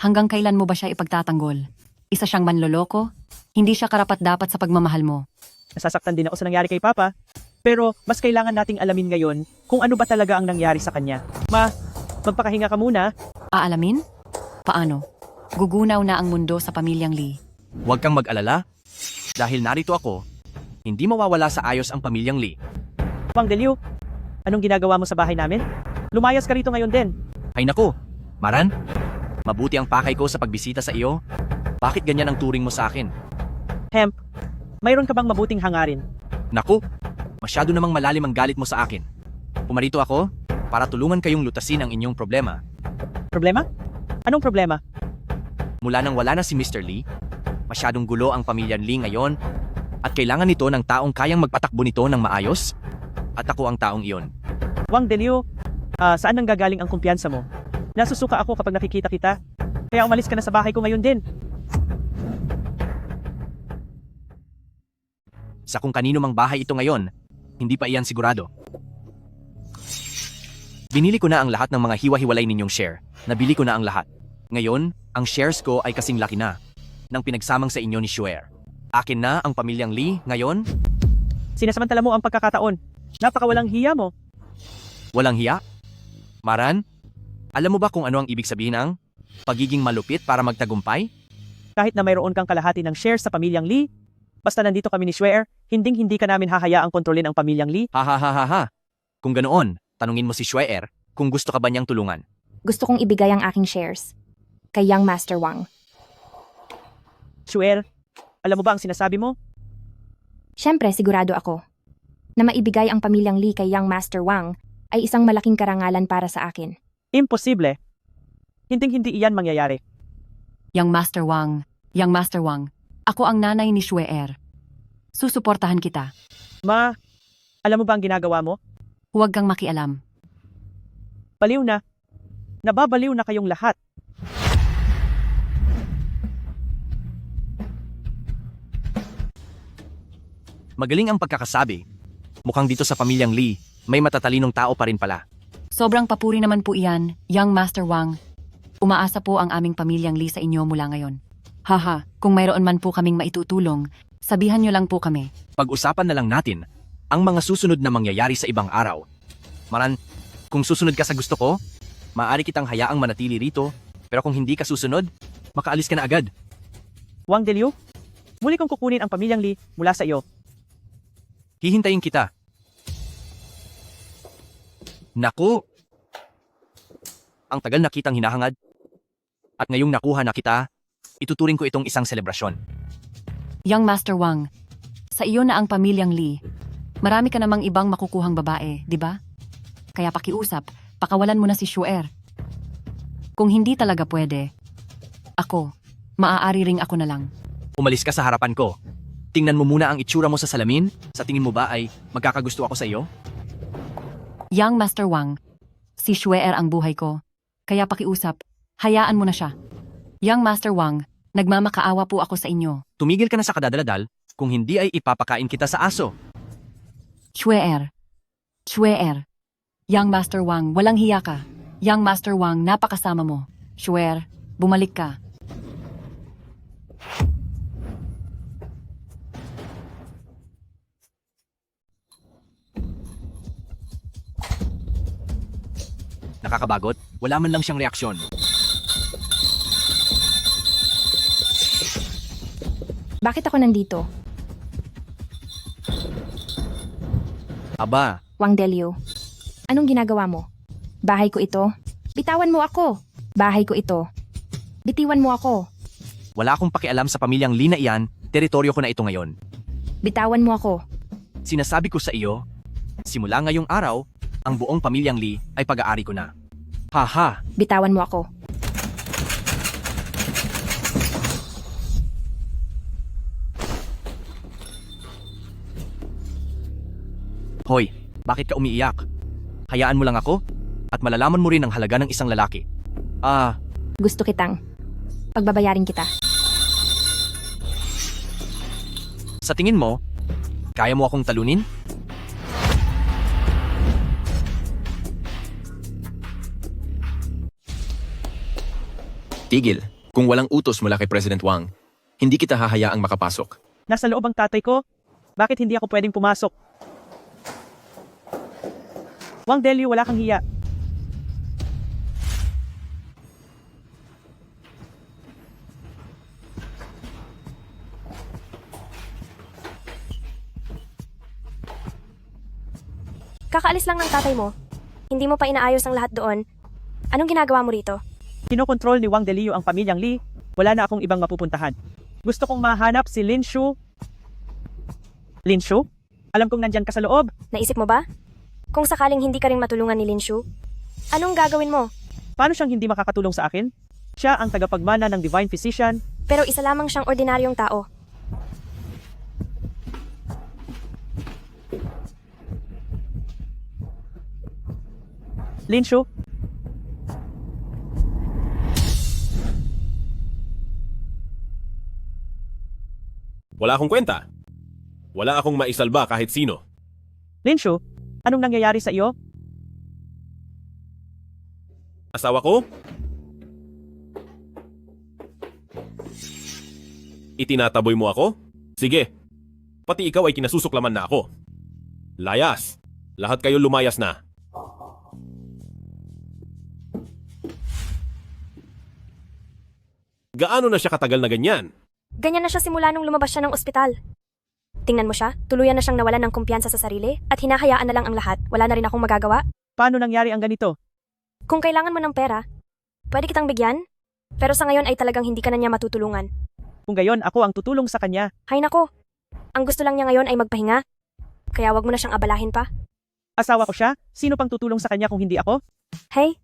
hanggang kailan mo ba siya ipagtatanggol? Isa siyang manloloko? Hindi siya karapat-dapat sa pagmamahal mo. Nasasaktan din ako sa nangyari kay Papa. Pero mas kailangan nating alamin ngayon kung ano ba talaga ang nangyari sa kanya. Magpakahinga ka muna. Aalamin? Paano? Gugunaw na ang mundo sa pamilyang Lee. Huwag kang mag-alala. Dahil narito ako, hindi mawawala sa ayos ang pamilyang Lee. Wang Deliu, Anong ginagawa mo sa bahay namin? Lumayas ka rito ngayon din. Ay naku, Maran, mabuti ang pakay ko sa pagbisita sa iyo. Bakit ganyan ang turing mo sa akin? Hemp, mayroon ka bang mabuting hangarin? Naku, masyado namang malalim ang galit mo sa akin. Pumarito ako para tulungan kayong lutasin ang inyong problema. Problema? Anong problema? Mula nang wala na si Mr. Lee, masyadong gulo ang pamilya Lee ngayon at kailangan nito ng taong kayang magpatakbo nito ng maayos. At ako ang taong iyon. Wang Delio, saan nang gagaling ang kumpiyansa mo? Nasusuka ako kapag nakikita kita. Kaya umalis ka na sa bahay ko ngayon din. Sa kung kanino mang bahay ito ngayon, hindi pa iyan sigurado. Binili ko na ang lahat ng mga hiwa-hiwalay ninyong share. Nabili ko na ang lahat. Ngayon, ang shares ko ay kasing laki na ng pinagsamang sa inyo ni Shuer. Akin na ang pamilyang Lee ngayon. Sinasamantala mo ang pagkakataon. Napakawalang hiya mo. Walang hiya? Maran, alam mo ba kung ano ang ibig sabihin ng pagiging malupit para magtagumpay? Kahit na mayroon kang kalahati ng shares sa pamilyang Lee, basta nandito kami ni Shuer, hindi ka namin hahayaang kontrolin ang pamilyang Lee. Ha ha ha ha ha. Kung ganoon, tanungin mo si Shuer kung gusto ka ba niyang tulungan. Gusto kong ibigay ang aking shares kay Young Master Wang. Shuer, alam mo ba ang sinasabi mo? Siyempre, sigurado ako na maibigay ang pamilyang Lee kay Young Master Wang ay isang malaking karangalan para sa akin. Imposible. Hindi iyan mangyayari. Young Master Wang, ako ang nanay ni Shuer. Susuportahan kita. Ma, alam mo ba ang ginagawa mo? Huwag kang makialam. Baliw na. Nababaliw na kayong lahat. Magaling ang pagkakasabi. Mukhang dito sa pamilyang Lee, may matatalinong tao pa rin pala. Sobrang papuri naman po iyan, Young Master Wang. Umaasa po ang aming pamilyang Lee sa inyo mula ngayon. Haha, kung mayroon man po kaming maitutulong, sabihan nyo lang po kami. Pag-usapan na lang natin ang mga susunod na mangyayari sa ibang araw. Maran, kung susunod ka sa gusto ko, maaari kitang hayaang manatili rito, pero kung hindi ka susunod, makaalis ka na agad. Wang Delio, muli kong kukunin ang pamilyang Lee mula sa iyo. Hihintayin kita. Naku! Ang tagal na kitang hinahangad. At ngayong nakuha na kita, ituturing ko itong isang selebrasyon. Young Master Wang, sa iyo na ang pamilyang Lee. Marami ka namang ibang makukuhang babae, di ba? Kaya pakiusap, pakawalan mo na si Shuer. Kung hindi talaga pwede, ako, maaari ring ako na lang. Umalis ka sa harapan ko. Tingnan mo muna ang itsura mo sa salamin. Sa tingin mo ba ay magkakagusto ako sa iyo? Young Master Wang, si Shuer ang buhay ko. Kaya pakiusap, hayaan mo na siya. Young Master Wang, nagmamakaawa po ako sa inyo. Tumigil ka na sa kadadaladal, kung hindi ay ipapakain kita sa aso. Shuer. Young Master Wang, walang hiya ka. Young Master Wang, napakasama mo. Shuer, bumalik ka. Nakakabagot, wala man lang siyang reaksyon. Bakit ako nandito? Aba, Wang Delio, anong ginagawa mo? Bahay ko ito. Bitawan mo ako. Bahay ko ito. Bitiwan mo ako. wala akong pakialam sa pamilyang Lee na iyan, teritoryo ko na ito ngayon. Bitawan mo ako. Sinasabi ko sa iyo, simula ngayong araw, ang buong pamilyang Lee ay pag-aari ko na. Haha, Bitawan mo ako. hoy, bakit ka umiiyak? Hayaan mo lang ako at malalaman mo rin ang halaga ng isang lalaki. Gusto kitang. Pagbabayarin kita. Sa tingin mo, kaya mo akong talunin? Tigil. Kung walang utos mula kay President Wang, hindi kita hahayaang makapasok. Nasa loob ang tatay ko. Bakit hindi ako pwedeng pumasok? Wang Delio, wala kang hiya. Kakaalis lang ng tatay mo. Hindi mo pa inaayos ang lahat doon. Anong ginagawa mo rito? Kinokontrol ni Wang Delio ang pamilyang Lee. Wala na akong ibang mapupuntahan. Gusto kong mahanap si Lin Shu. Lin Shu? Alam kong nandyan ka sa loob. Naisip mo ba? Kung sakaling hindi ka rin matulungan ni Lin Shu, anong gagawin mo? Paano siyang hindi makakatulong sa akin? Siya ang tagapagmana ng Divine Physician. Pero isa lamang siyang ordinaryong tao. Lin Shu? Wala akong kwenta. Wala akong maisalba kahit sino. Lin Shu? Anong nangyayari sa iyo? Asawa ko? Itinataboy mo ako? Sige. Pati ikaw ay kinasusuklaman na ako. Layas. Lahat kayo lumayas na. Gaano na siya katagal na ganyan? Ganyan na siya simula nung lumabas siya ng ospital. Tingnan mo siya, tuluyan na siyang nawalan ng kumpiyansa sa sarili at hinahayaan na lang ang lahat. Wala na rin akong magagawa. Paano nangyari ang ganito? Kung kailangan mo ng pera, pwede kitang bigyan. Pero sa ngayon ay talagang hindi ka na niya matutulungan. Kung gayon, ako ang tutulong sa kanya. Hay nako, ang gusto lang niya ngayon ay magpahinga. Kaya wag mo na siyang abalahin pa. Asawa ko siya? Sino pang tutulong sa kanya kung hindi ako? Hey,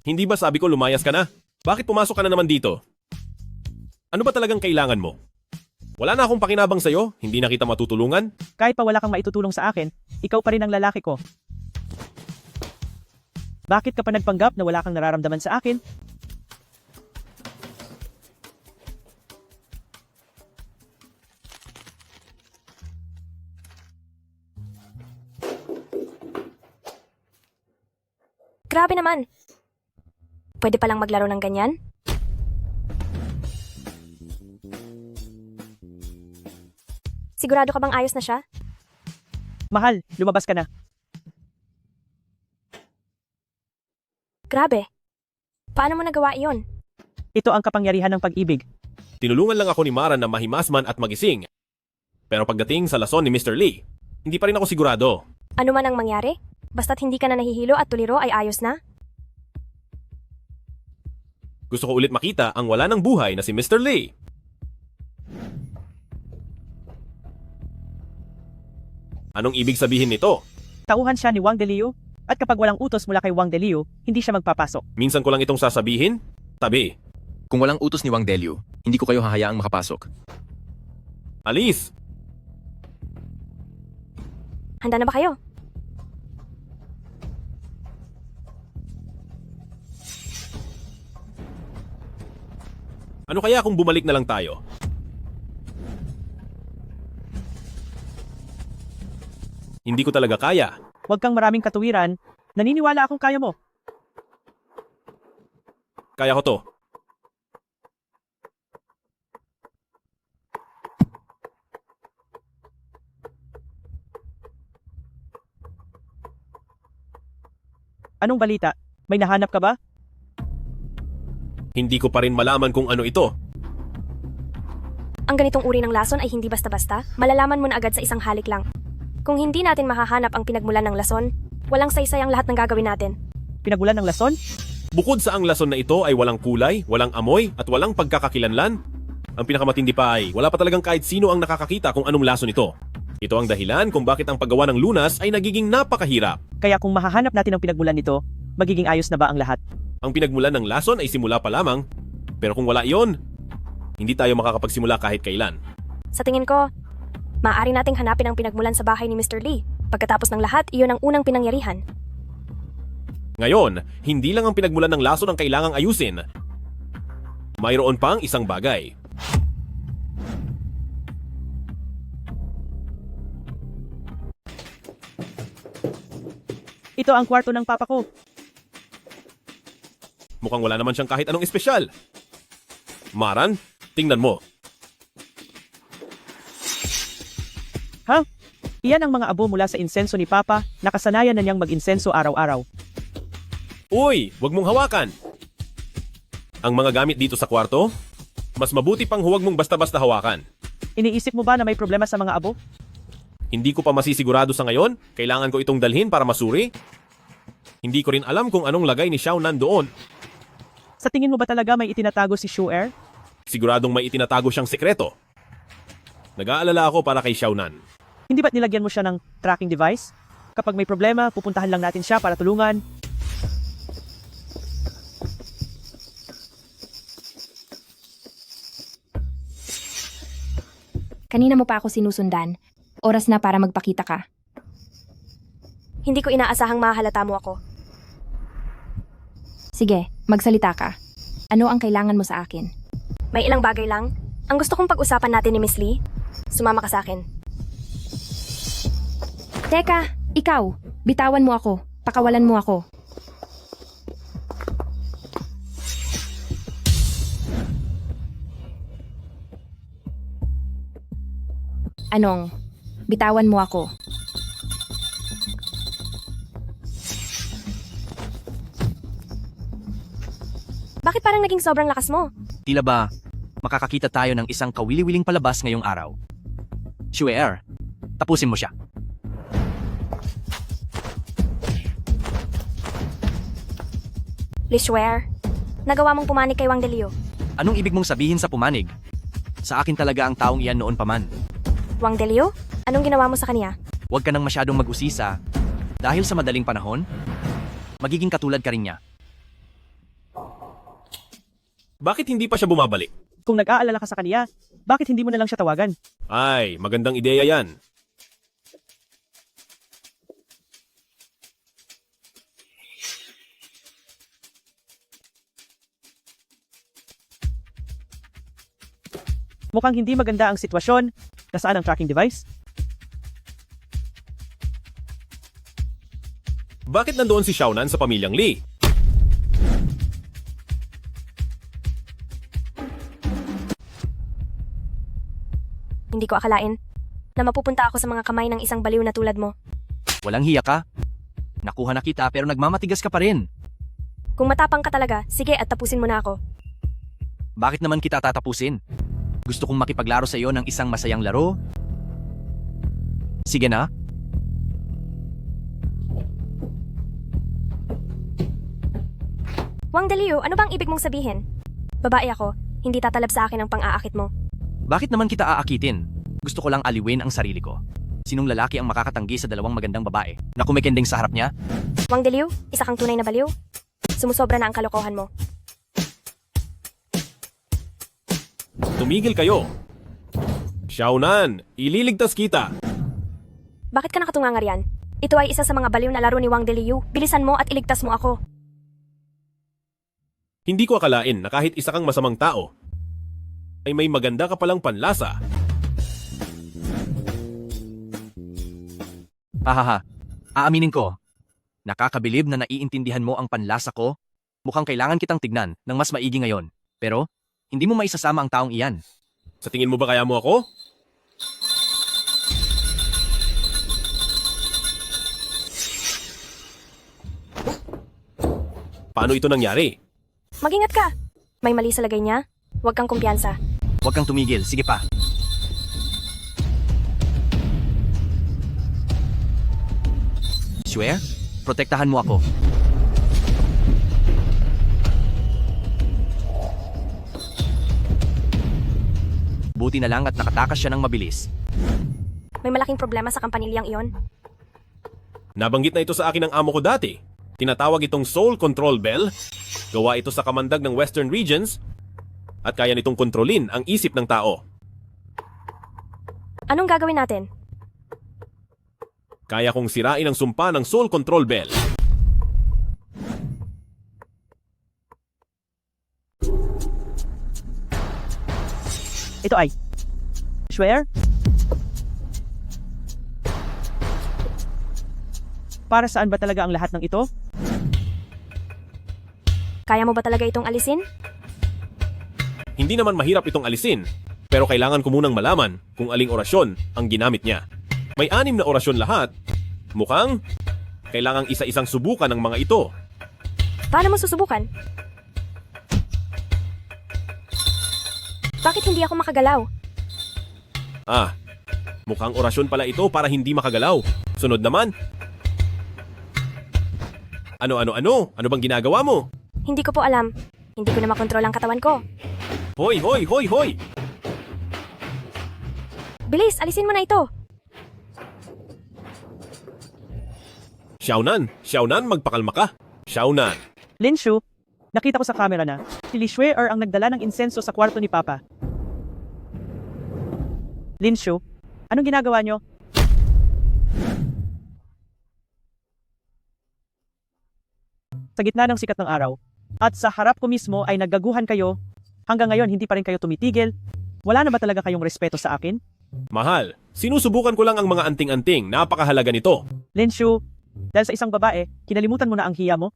Hindi ba sabi ko lumayas ka na? Bakit pumasok ka na naman dito? Ano ba talagang kailangan mo? Wala na akong pakinabang sa'yo, hindi na kita matutulungan. Kahit pa wala kang maitutulong sa akin, ikaw pa rin ang lalaki ko. Bakit ka pa nagpanggap na wala kang nararamdaman sa akin? grabe naman. Pwede palang maglaro ng ganyan? Sigurado ka bang ayos na siya? Mahal, lumabas ka na. Grabe. Paano mo nagawa iyon? Ito ang kapangyarihan ng pag-ibig. Tinulungan lang ako ni Mara na mahimasman at magising. Pero pagdating sa lason ni Mr. Lee, hindi pa rin ako sigurado. Ano man ang mangyari, basta't hindi ka na nahihilo at tuliro ay ayos na? Gusto ko ulit makita ang wala ng buhay na si Mr. Lee. Anong ibig sabihin nito? Tauhan siya ni Wang Delio, at kapag walang utos mula kay Wang Delio, hindi siya magpapasok. Minsan ko lang itong sasabihin? Tabi. Kung walang utos ni Wang Delio, hindi ko kayo hahayaang makapasok. Alis! Handa na ba kayo? Ano kaya kung bumalik na lang tayo? Hindi ko talaga kaya. Huwag kang maraming katuwiran, naniniwala akong kaya mo. Kaya ko to. Anong balita? May nahanap ka ba? Hindi ko pa rin malaman kung ano ito. Ang ganitong uri ng lason ay hindi basta-basta, malalaman mo na agad sa isang halik lang. Kung hindi natin mahahanap ang pinagmulan ng lason, walang saysay ang lahat ng gagawin natin. Pinagmulan ng lason? Bukod sa ang lason na ito ay walang kulay, walang amoy, at walang pagkakakilanlan, ang pinakamatindi pa ay wala pa talagang kahit sino ang nakakakita kung anong lason ito. Ito ang dahilan kung bakit ang paggawa ng lunas ay nagiging napakahirap. Kaya kung mahahanap natin ang pinagmulan nito, magiging ayos na ba ang lahat? Ang pinagmulan ng lason ay simula pa lamang, pero kung wala iyon, hindi tayo makakapagsimula kahit kailan. Sa tingin ko, maaari nating hanapin ang pinagmulan sa bahay ni Mr. Lee. Pagkatapos ng lahat, iyon ang unang pinangyarihan. Ngayon, hindi lang ang pinagmulan ng lason ang kailangang ayusin. Mayroon pang isang bagay. Ito ang kwarto ng papa ko. Mukhang wala naman siyang kahit anong espesyal. Maran, tingnan mo. Ha? Iyan ang mga abo mula sa insenso ni Papa, nakasanayan na niyang mag-insenso araw-araw. Uy, wag mong hawakan. Ang mga gamit dito sa kwarto, mas mabuti pang huwag mong basta-basta hawakan. Iniisip mo ba na may problema sa mga abo? Hindi ko pa masisigurado sa ngayon. Kailangan ko itong dalhin para masuri. Hindi ko rin alam kung anong lagay ni Xiaonan doon. Sa tingin mo ba talaga may itinatago si Shu'er? Siguradong may itinatago siyang sekreto. Nag-aalala ako para kay Xiaonan. Hindi ba't nilagyan mo siya ng tracking device? Kapag may problema, pupuntahan lang natin siya para tulungan. Kanina mo pa ako sinusundan. Oras na para magpakita ka. Hindi ko inaasahang mahalata mo ako. Sige, magsalita ka. Ano ang kailangan mo sa akin? May ilang bagay lang. Ang gusto kong pag-usapan natin ni Miss Lee. Sumama ka sa akin. Teka, ikaw. Bitawan mo ako. Pakawalan mo ako. Anong? Bitawan mo ako. Bakit parang naging sobrang lakas mo? Tila ba makakakita tayo ng isang kawili-wiling palabas ngayong araw? Shu'er, tapusin mo siya. Lishware, nagawa mong pumanig kay Wang Delio. Anong ibig mong sabihin sa pumanig? Sa akin talaga ang taong iyan noon pa man. Wang Delio? Anong ginawa mo sa kanya? Huwag ka nang masyadong mag-usisa. Dahil sa madaling panahon, magiging katulad ka rin niya. Bakit hindi pa siya bumabalik? Kung nag-aalala ka sa kanya, bakit hindi mo na lang siya tawagan? Ay, magandang ideya yan. Mukhang hindi maganda ang sitwasyon. Nasaan ang tracking device? Bakit nandoon si Xiaonan sa pamilyang Lee? Hindi ko akalain na mapupunta ako sa mga kamay ng isang baliw na tulad mo. Walang hiya ka. Nakuha na kita pero nagmamatigas ka pa rin. Kung matapang ka talaga, sige at tapusin mo na ako. Bakit naman kita tatapusin? Gusto kong makipaglaro sa iyo ng isang masayang laro. Sige na. Wang Delio, ano bang ibig mong sabihin? Babae ako, hindi tatalab sa akin ang pang-aakit mo. Bakit naman kita aakitin? Gusto ko lang aliwin ang sarili ko. Sinong lalaki ang makakatanggi sa dalawang magandang babae na kumikending sa harap niya? Wang Delio, isa kang tunay na baliw. Sumusobra na ang kalokohan mo. Tumigil kayo. Xiaonan, ililigtas kita. Bakit ka nakatungangar yan? Ito ay isa sa mga baliw na laro ni Wang Delio. Bilisan mo at iligtas mo ako. Hindi ko akalain na kahit isa kang masamang tao, ay may maganda ka palang panlasa. Hahaha, aaminin ko. Nakakabilib na naiintindihan mo ang panlasa ko. Mukhang kailangan kitang tignan ng mas maigi ngayon. Pero, hindi mo maisasama ang taong iyan. Sa tingin mo ba kaya mo ako? Paano ito nangyari? Mag-ingat ka. May mali sa lagay niya. Huwag kang kumpiyansa. Huwag kang tumigil, sige pa. Swear? Protektahan mo ako. Buti na lang at nakatakas siya ng mabilis. May malaking problema sa kampanilyang iyon. Nabanggit na ito sa akin ng amo ko dati. Tinatawag itong Soul Control Bell. Gawa ito sa kamandag ng Western Regions at kaya nitong kontrolin ang isip ng tao. Anong gagawin natin? Kaya kong sirain ang sumpa ng Soul Control Bell. Ito ay... Swear? Para saan ba talaga ang lahat ng ito? Kaya mo ba talaga itong alisin? Hindi naman mahirap itong alisin, pero kailangan ko munang malaman kung aling orasyon ang ginamit niya. May 6 na orasyon lahat. Mukhang kailangang isa-isang subukan ng mga ito. Paano mo susubukan? Bakit hindi ako makagalaw? Mukhang orasyon pala ito para hindi makagalaw. Sunod naman. Ano? Ano bang ginagawa mo? Hindi ko po alam. Hindi ko na makontrol ang katawan ko. Hoy! Bilis, alisin mo na ito. Xiaonan, magpakalma ka. Xiaonan. Linshu, nakita ko sa camera na si Li Shuer ang nagdala ng insenso sa kwarto ni Papa. Linshu, anong ginagawa nyo? Sa gitna ng sikat ng araw, at sa harap ko mismo ay naggaguhan kayo, hanggang ngayon hindi pa rin kayo tumitigil. Wala na ba talaga kayong respeto sa akin? Mahal, sinusubukan ko lang ang mga anting-anting. Napakahalaga nito. Linshu, dahil sa isang babae, kinalimutan mo na ang hiya mo?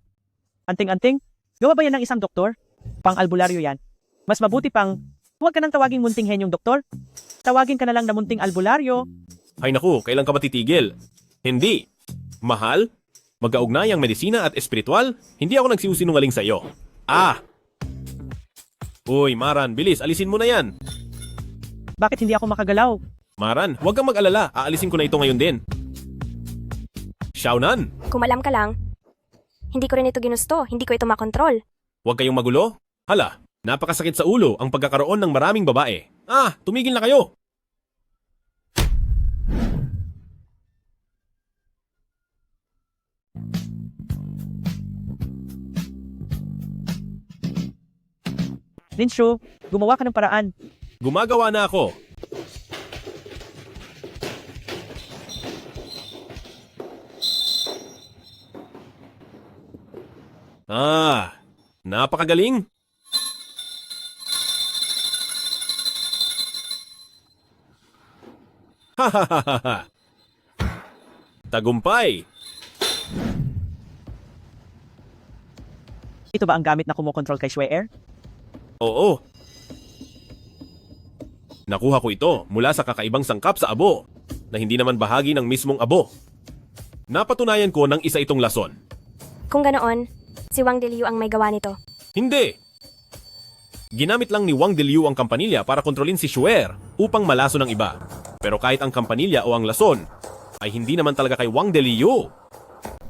Anting-anting? Gawa ba yan ng isang doktor? Pang-albularyo yan. Mas mabuti pang, huwag ka nang tawaging munting henyong doktor. Tawagin ka na lang na munting albularyo. Ay naku, kailan ka matitigil? Hindi. Mahal, magkaugnayang medisina at espiritual, hindi ako nagsiusinungaling sa iyo. Uy, Maran, bilis, alisin mo na yan. Bakit hindi ako makagalaw? Maran, huwag kang mag-alala, aalisin ko na ito ngayon din. Xiaonan, Kumalam ka lang. Hindi ko rin ito ginusto. Hindi ko ito makontrol. huwag kayong magulo. Hala, napakasakit sa ulo ang pagkakaroon ng maraming babae. Tumigil na kayo. Linshu, gumawa ka ng paraan. Gumagawa na ako. Napakagaling. Hahaha. Tagumpay. Ito ba ang gamit na kumokontrol kay Shuer? Oo. Nakuha ko ito mula sa kakaibang sangkap sa abo na hindi naman bahagi ng mismong abo. Napatunayan ko ng isa itong lason. Kung ganoon, si Wang Deliu ang may gawa nito. Hindi! Ginamit lang ni Wang Deliu ang kampanilya para kontrolin si Shuer upang malaso ng iba. Pero kahit ang kampanilya o ang lason ay hindi naman talaga kay Wang Deliu.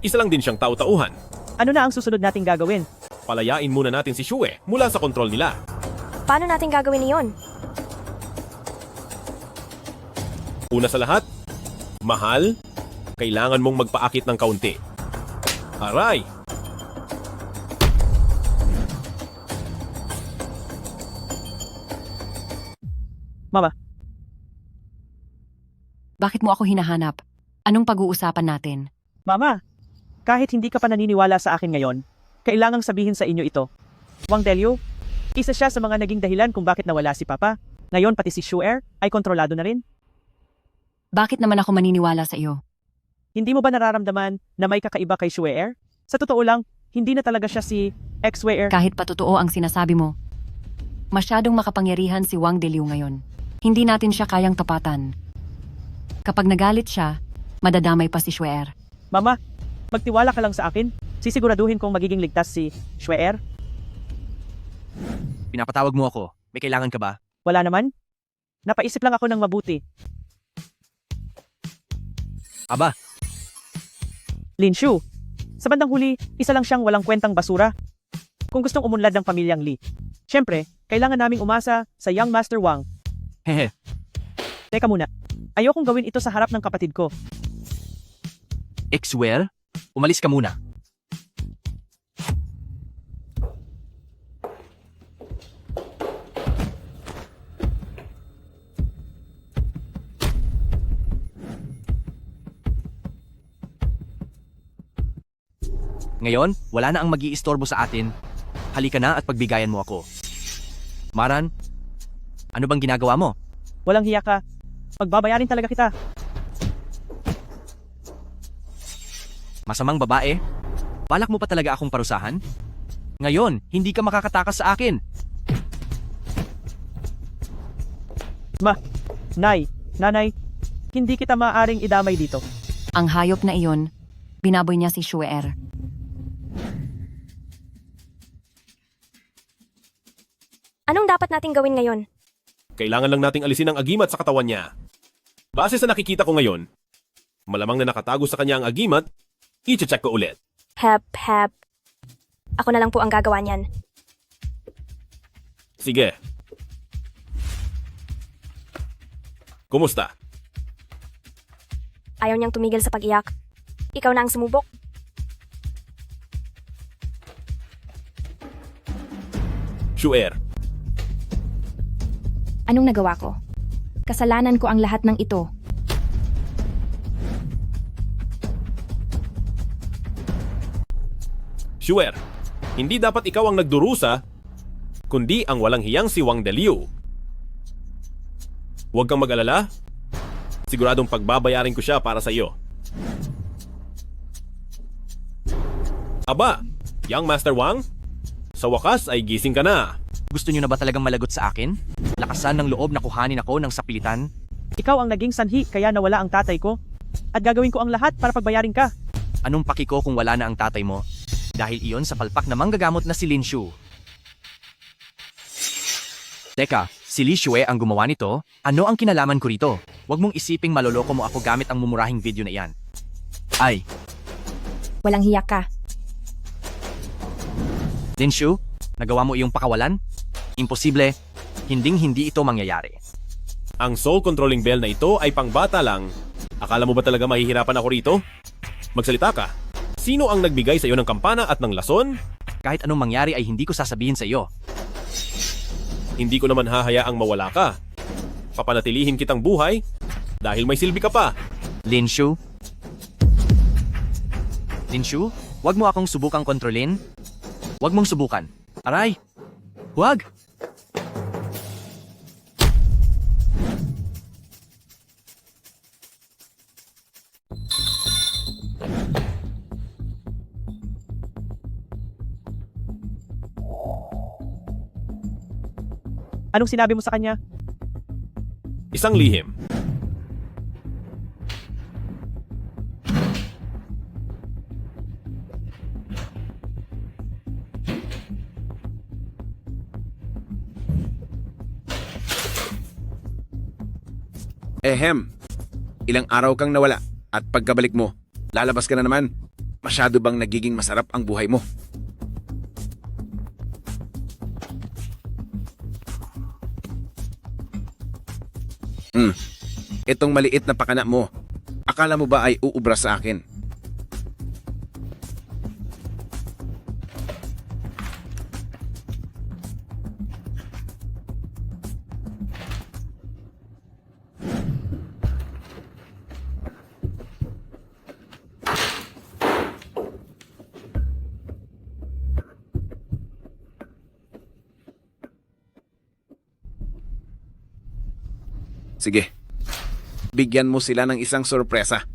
Isa lang din siyang tau-tauhan. Ano na ang susunod nating gagawin? Palayain muna natin si Shue mula sa kontrol nila. Paano natin gagawin iyon? Una sa lahat, mahal, kailangan mong magpaakit ng kaunti. Aray! Mama, Bakit mo ako hinahanap? Anong pag-uusapan natin? Mama, kahit hindi ka pa naniniwala sa akin ngayon, kailangang sabihin sa inyo ito. Wang Deliu, isa siya sa mga naging dahilan kung bakit nawala si Papa. Ngayon pati si Shuer ay kontrolado na rin. Bakit naman ako maniniwala sa iyo? Hindi mo ba nararamdaman na may kakaiba kay Shuer? Sa totoo lang, hindi na talaga siya si ex-Shuer. Kahit patotoo ang sinasabi mo, masyadong makapangyarihan si Wang Deliu ngayon. Hindi natin siya kayang tapatan. Kapag nagalit siya, madadamay pa si Shuer. Mama, magtiwala ka lang sa akin. Sisiguraduhin kong magiging ligtas si Shuer. Pinapatawag mo ako. May kailangan ka ba? Wala naman. Napaisip lang ako ng mabuti. Aba, Linshu, sa bandang huli, isa lang siyang walang kwentang basura. Kung gustong umunlad ng pamilyang Li, syempre, kailangan naming umasa sa Young Master Wang. hehe. Teka muna, ayokong gawin ito sa harap ng kapatid ko. Ex-Shuer? Umalis ka muna. Ngayon, wala na ang mag-iistorbo sa atin. Halika na at pagbigayan mo ako. Maran, ano bang ginagawa mo? Walang hiya ka. Pagbabayarin talaga kita. Masamang babae? Balak mo pa talaga akong parusahan? Ngayon, hindi ka makakatakas sa akin. Nanay, hindi kita maaring idamay dito. Ang hayop na iyon, binaboy niya si Shuer. Anong dapat nating gawin ngayon? Kailangan lang nating alisin ang agimat sa katawan niya. Base sa nakikita ko ngayon, malamang na nakatago sa kanya ang agimat, i-check ko ulit. Hep. Ako na lang po ang gagawa niyan. Sige. Kumusta? Ayaw niyang tumigil sa pag-iyak. Ikaw na ang sumubok. Sure. Anong nagawa ko? Kasalanan ko ang lahat ng ito. Sure. Hindi dapat ikaw ang nagdurusa, kundi ang walang hiyang si Wang Deliu. Huwag kang mag-alala. Siguradong pagbabayarin ko siya para sa iyo. Aba, Young Master Wang, sa wakas ay gising ka na. Gusto niyo na ba talagang malagot sa akin? Lakasan ng loob na kuhanin ako ng sapilitan? Ikaw ang naging sanhi kaya nawala ang tatay ko. At gagawin ko ang lahat para pagbayarin ka. Anong paki ko kung wala na ang tatay mo? Dahil iyon sa palpak na manggagamot na si Lin Shu. Teka, si Li Shue ang gumawa nito? Ano ang kinalaman ko rito? Huwag mong isiping maloloko mo ako gamit ang mumurahing video na iyan. Ay, Walang hiya ka. Lin Shu, nagawa mo iyong pakawalan? Imposible. Hinding-hindi ito mangyayari. Ang soul controlling bell na ito ay pangbata lang. Akala mo ba talaga mahihirapan ako rito? Magsalita ka. Sino ang nagbigay sa iyo ng kampana at ng lason? Kahit anong mangyari ay hindi ko sasabihin sa iyo. Hindi ko naman hahayaang mawala ka. Papanatilihin kitang buhay dahil may silbi ka pa. Lin Shu? Lin Shu, huwag mo akong subukang kontrolin. Huwag mong subukan. Aray! Huwag! Anong sinabi mo sa kanya? Isang lihim. Ehem, ilang araw kang nawala at pagkabalik mo, lalabas ka na naman. Masyado bang nagiging masarap ang buhay mo? Itong maliit na pakana mo, akala mo ba ay uubra sa akin? Sige. Bigyan mo sila ng isang sorpresa.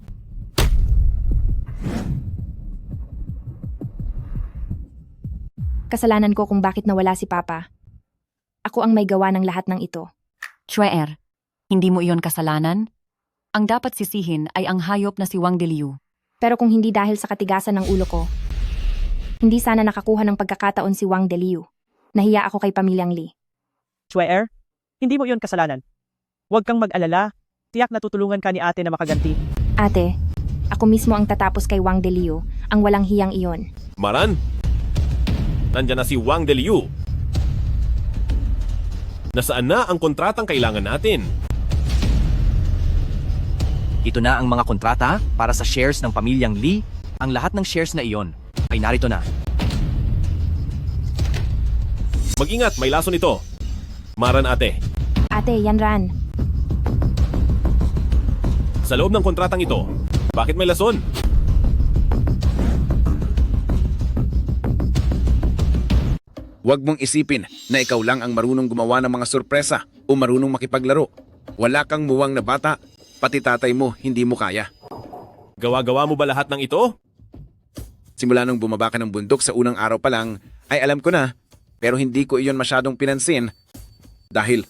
Kasalanan ko kung bakit nawala si Papa. Ako ang may gawa ng lahat ng ito. Shue'er, hindi mo iyon kasalanan? Ang dapat sisihin ay ang hayop na si Wang Deliu. Pero kung hindi dahil sa katigasan ng ulo ko, hindi sana nakakuha ng pagkakataon si Wang Deliu. Nahiya ako kay pamilyang Li. Swear? Hindi mo iyon kasalanan. Huwag kang mag-alala. Tiyak na tutulungan ka ni ate na makaganti. Ate, ako mismo ang tatapos kay Wang Deliu, ang walang hiyang iyon. Maran, nandyan na si Wang Deliu. Nasaan na ang kontratang kailangan natin? Ito na ang mga kontrata para sa shares ng pamilyang Li. Ang lahat ng shares na iyon ay narito na. Mag-ingat, may lason ito. Maran ate, Ate, yan Ran. sa loob ng kontratang ito, bakit may lason? Huwag mong isipin na ikaw lang ang marunong gumawa ng mga sorpresa o marunong makipaglaro. Wala kang muwang na bata, pati tatay mo hindi mo kaya. Gawa-gawa mo ba lahat ng ito? Simula nung bumaba ka ng bundok sa unang araw pa lang, ay alam ko na, pero hindi ko iyon masyadong pinansin dahil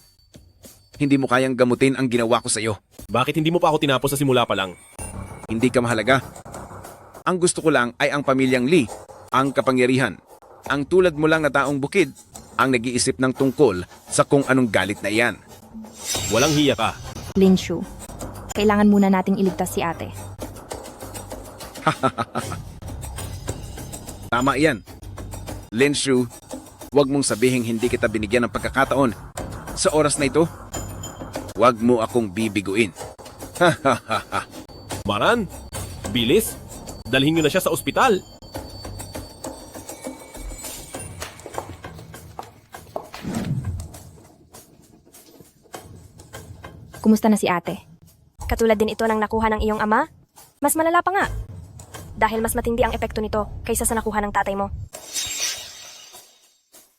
hindi mo kayang gamutin ang ginawa ko sa iyo. Bakit hindi mo pa ako tinapos sa simula pa lang? Hindi ka mahalaga. Ang gusto ko lang ay ang pamilyang Li, ang kapangyarihan. Ang tulad mo lang na taong bukid, ang nag-iisip ng tungkol sa kung anong galit na iyan. Walang hiya ka. Lin Shu. Kailangan muna nating iligtas si ate. Tama yan. Linshu, huwag mong sabihing hindi kita binigyan ng pagkakataon. Sa oras na ito, huwag mo akong bibiguin. Maran, bilis. Dalhin nyo na siya sa ospital. Kumusta na si ate? Katulad din ito ng nakuha ng iyong ama? Mas malala pa nga. Dahil mas matindi ang epekto nito kaysa sa nakuha ng tatay mo.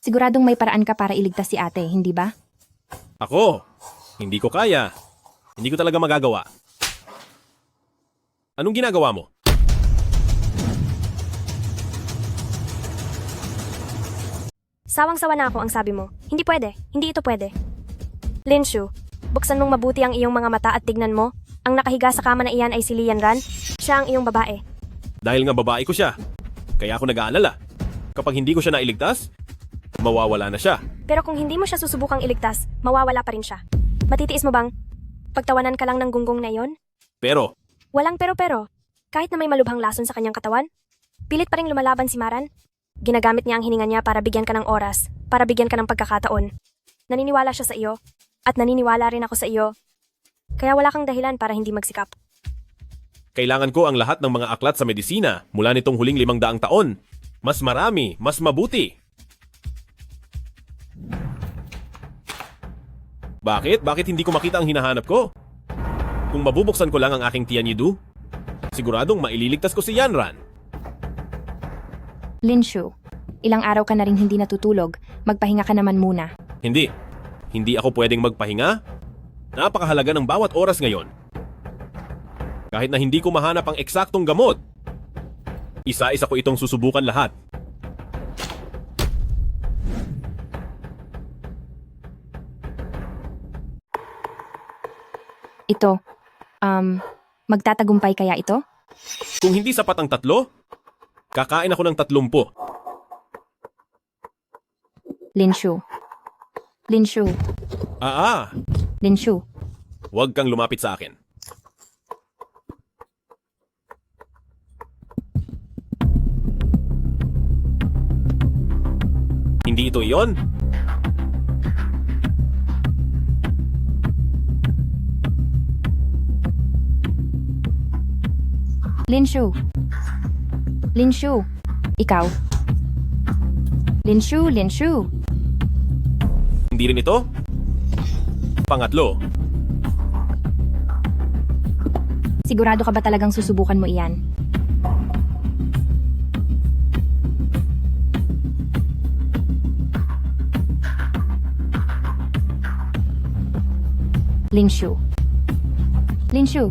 Siguradong may paraan ka para iligtas si ate, hindi ba? Ako, hindi ko kaya. Hindi ko talaga magagawa. Anong ginagawa mo? Sawang-sawa na ako ang sabi mo. Hindi pwede. Hindi ito pwede. Linshu, buksan mong mabuti ang iyong mga mata at tignan mo. Ang nakahiga sa kama na iyan ay si Lian Ran. Siya ang iyong babae. Dahil nga babae ko siya. Kaya ako nag-aalala. Kapag hindi ko siya nailigtas, mawawala na siya. Pero kung hindi mo siya susubukang iligtas, mawawala pa rin siya. Matitiis mo bang pagtawanan ka lang ng gunggong na iyon? Pero, Walang pero-pero. Kahit na may malubhang lason sa kanyang katawan, pilit pa rin lumalaban si Maran. Ginagamit niya ang hininga niya para bigyan ka ng oras, para bigyan ka ng pagkakataon. Naniniwala siya sa iyo, at naniniwala rin ako sa iyo. Kaya wala kang dahilan para hindi magsikap. kailangan ko ang lahat ng mga aklat sa medisina mula nitong huling 500 taon. Mas marami, mas mabuti. Bakit? Bakit hindi ko makita ang hinahanap ko? Kung mabubuksan ko lang ang aking Tianyidu, siguradong maililigtas ko si Yanran. Linshu, ilang araw ka na rin hindi natutulog. Magpahinga ka naman muna. Hindi. Hindi ako pwedeng magpahinga. Napakahalaga ng bawat oras ngayon. Kahit na hindi ko mahanap ang eksaktong gamot, isa-isa ko itong susubukan lahat. Ito, magtatagumpay kaya ito? Kung hindi sapat ang 3, kakain ako ng 30. Linshu. Linshu. Linshu. Huwag kang lumapit sa akin. Hindi ito iyon? Linshu. Linshu. Ikaw. Linshu, Linshu. Hindi rin ito? Pangatlo, Sigurado ka ba talagang susubukan mo iyan? Linshu. Linshu.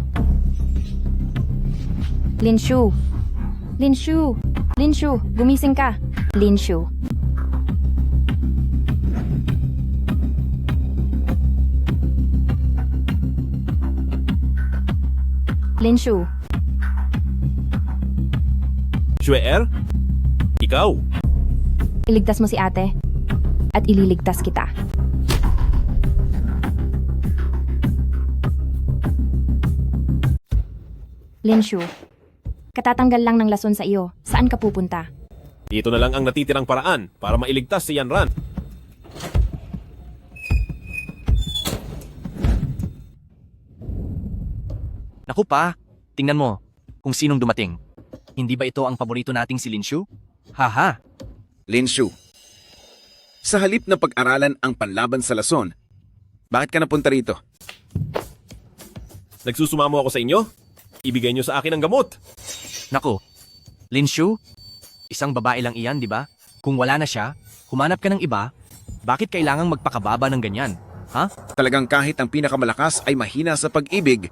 Linshu. Linshu. Linshu, gumising ka. Linshu. Linshu. Xueer? Ikaw? Iligtas mo si ate at ililigtas kita. Linshu, katatanggal lang ng lason sa iyo. Saan ka pupunta? Ito na lang ang natitirang paraan para mailigtas si Yanran. Naku pa, tingnan mo kung sinong dumating. Hindi ba ito ang paborito nating si Linshu? Haha, Linshu, sa halip na pag-aralan ang panlaban sa lason, bakit ka napunta rito? Nagsusumamo ako sa inyo? Ibigay niyo sa akin ang gamot. naku. Linshu, isang babae lang iyan, di ba? Kung wala na siya, humanap ka ng iba. Bakit kailangang magpakababa ng ganyan? Ha? Talagang kahit ang pinakamalakas ay mahina sa pag-ibig,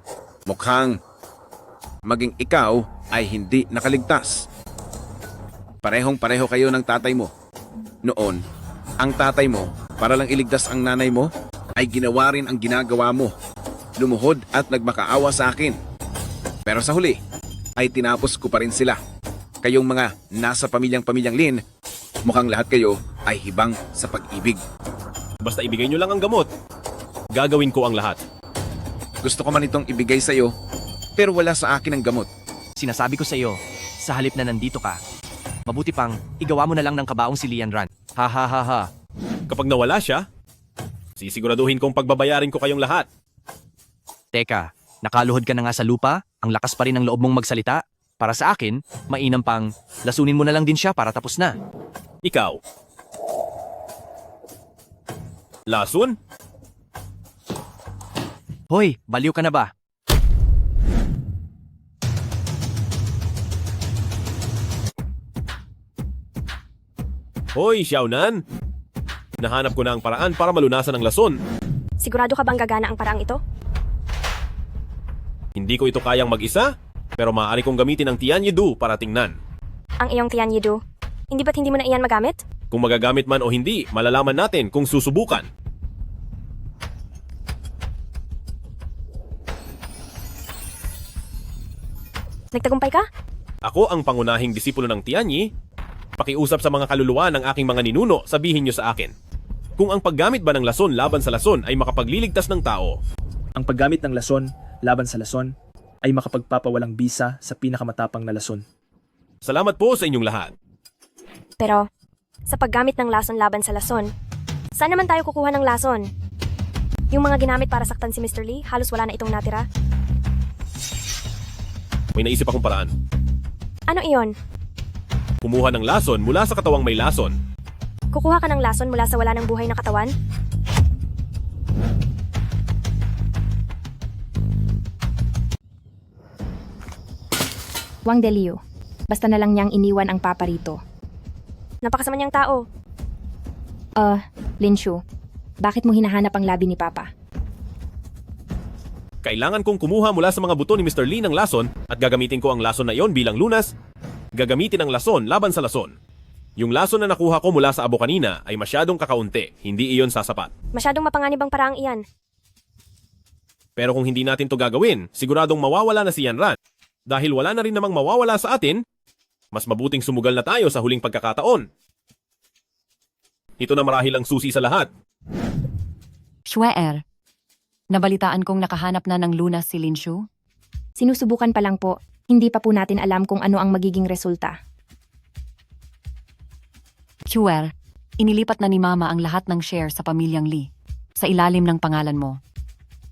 mukhang maging ikaw ay hindi nakaligtas. Parehong-pareho kayo ng tatay mo. Noon, ang tatay mo, para lang iligtas ang nanay mo, ay ginawa rin ang ginagawa mo. Lumuhod at nagmakaawa sa akin. Pero sa huli, ay tinapos ko pa rin sila. Kayong mga nasa pamilyang Lin, mukhang lahat kayo ay hibang sa pag-ibig. Basta ibigay niyo lang ang gamot. Gagawin ko ang lahat. Gusto ko man itong ibigay sa iyo, pero wala sa akin ang gamot. Sinasabi ko sa iyo, sa halip na nandito ka, mabuti pang igawa mo na lang ng kabaong si Lian Ran. Ha ha ha ha. Kapag nawala siya, sisiguraduhin kong pagbabayarin ko kayong lahat. Teka, nakaluhod ka na nga sa lupa, ang lakas pa rin ng loob mong magsalita. Para sa akin, mainam pang lasunin mo na lang din siya para tapos na. Ikaw. Lason? Hoy, baliw ka na ba? Hoy, Xiaonan! Nahanap ko na ang paraan para malunasan ang lason. Sigurado ka bang gagana ang paraang ito? Hindi ko ito kayang mag-isa, pero maaari kong gamitin ang Tian Yidu para tingnan. Ang iyong Tian Yidu. Hindi ba't hindi mo na iyan magamit? Kung magagamit man o hindi, malalaman natin kung susubukan. Nagtagumpay ka? Ako ang pangunahing disipulo ng Tianyi. Pakiusap sa mga kaluluwa ng aking mga ninuno, sabihin niyo sa akin. Kung ang paggamit ba ng lason laban sa lason ay makapagliligtas ng tao, Ang paggamit ng lason laban sa lason ay makapagpapawalang bisa sa pinakamatapang na lason. salamat po sa inyong lahat. Pero, sa paggamit ng lason laban sa lason, saan naman tayo kukuha ng lason? Yung mga ginamit para saktan si Mr. Lee, halos wala na itong natira. May naisip akong paraan. Ano iyon? Kumuha ng lason mula sa katawang may lason. Kukuha ka ng lason mula sa wala ng buhay na katawan? Wang Delio. Basta na lang niyang iniwan ang papa rito. Napakasama niyang tao. Linshu, bakit mo hinahanap ang labi ni papa? Kailangan kong kumuha mula sa mga buto ni Mr. Lee ng lason at gagamitin ko ang lason na iyon bilang lunas. Gagamitin ang lason laban sa lason. Yung lason na nakuha ko mula sa abo kanina ay masyadong kakaunti, hindi iyon sasapat. Masyadong mapanganib ang paraang iyan. Pero kung hindi natin to gagawin, siguradong mawawala na si Yanran. Dahil wala na rin namang mawawala sa atin, mas mabuting sumugal na tayo sa huling pagkakataon. Ito na marahil ang susi sa lahat. Shweer, nabalitaan kong nakahanap na ng lunas si Linshu. Sinusubukan pa lang po. Hindi pa po natin alam kung ano ang magiging resulta. Shweer, inilipat na ni Mama ang lahat ng share sa pamilyang Lee. Sa ilalim ng pangalan mo.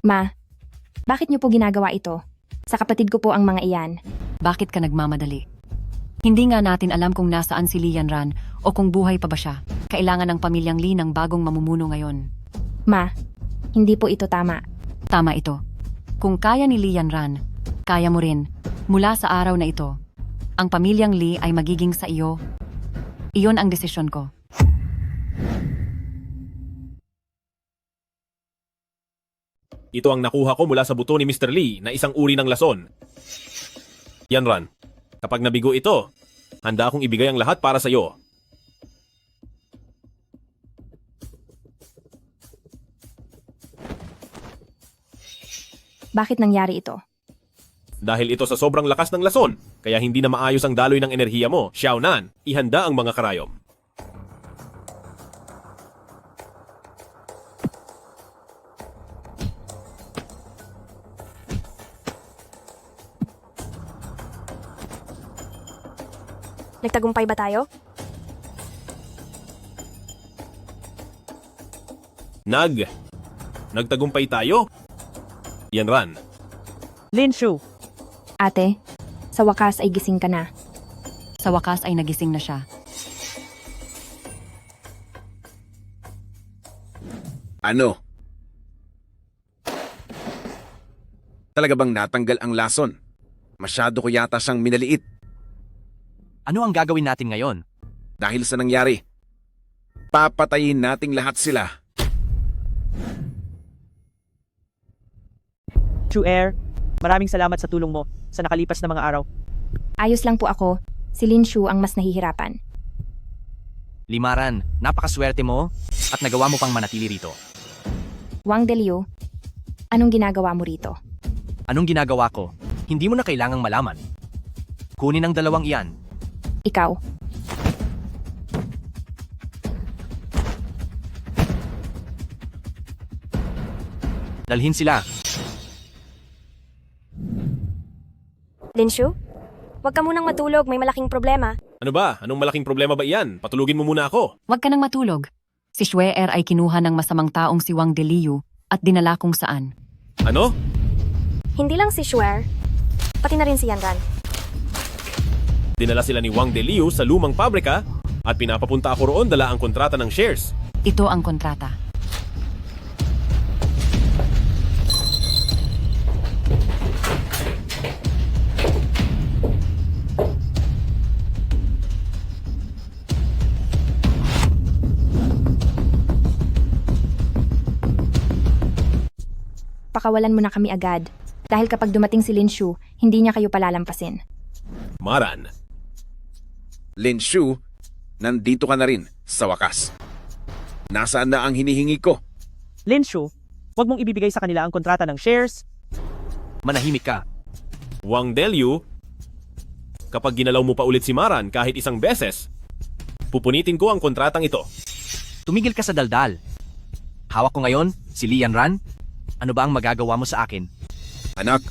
Ma, bakit niyo po ginagawa ito? Sa kapatid ko po ang mga iyan. Bakit ka nagmamadali? Hindi nga natin alam kung nasaan si Lian Ran o kung buhay pa ba siya. Kailangan ng pamilyang Lee ng bagong mamumuno ngayon. Ma, hindi po ito tama. Tama ito. Kung kaya ni Lian Ran, kaya mo rin. Mula sa araw na ito, ang pamilyang Lee ay magiging sa iyo. Iyon ang desisyon ko. Ito ang nakuha ko mula sa buto ni Mr. Lee na isang uri ng lason. Yanran, kapag nabigo ito, handa akong ibigay ang lahat para sa iyo. Bakit nangyari ito? Dahil ito sa sobrang lakas ng lason, kaya hindi na maayos ang daloy ng enerhiya mo, Xiaonan, ihanda ang mga karayom. Nagtagumpay ba tayo? Nagtagumpay tayo? Yanran, Linshu, Ate, sa wakas ay gising ka na. Sa wakas ay nagising na siya. Ano? Talaga bang natanggal ang lason? Masyado ko yata siyang minaliit. Ano ang gagawin natin ngayon? Dahil sa nangyari, papatayin nating lahat sila. True Air, maraming salamat sa tulong mo sa nakalipas na mga araw. Ayos lang po ako. Si Linshu ang mas nahihirapan. Limaran, napakaswerte mo at nagawa mo pang manatili rito. Wang Delio, anong ginagawa mo rito? Anong ginagawa ko? Hindi mo na kailangang malaman. Kunin ang dalawang iyan. Ikaw, Dalhin sila. Linshu? Huwag ka munang matulog, may malaking problema. Ano ba? Anong malaking problema ba iyan? Patulugin mo muna ako. Huwag ka nang matulog. Si Schwer ay kinuha ng masamang taong si Wang Deliu at dinala kung saan. Ano? Hindi lang si Schwer, pati na rin si Yanran. Dinala sila ni Wang Deliu sa lumang pabrika at pinapapunta ako roon dala ang kontrata ng shares. Ito ang kontrata. Pakawalan mo na kami agad. Dahil kapag dumating si Linshu, hindi niya kayo palalampasin. Maran. Linshu, nandito ka na rin sa wakas. Nasaan na ang hinihingi ko? Linshu, huwag mong ibibigay sa kanila ang kontrata ng shares. Manahimik ka. Wang Deliu, kapag ginalaw mo pa ulit si Maran kahit isang beses, pupunitin ko ang kontratang ito. Tumigil ka sa daldal. Hawak ko ngayon si Lian Ran. Ano ba ang magagawa mo sa akin? Anak,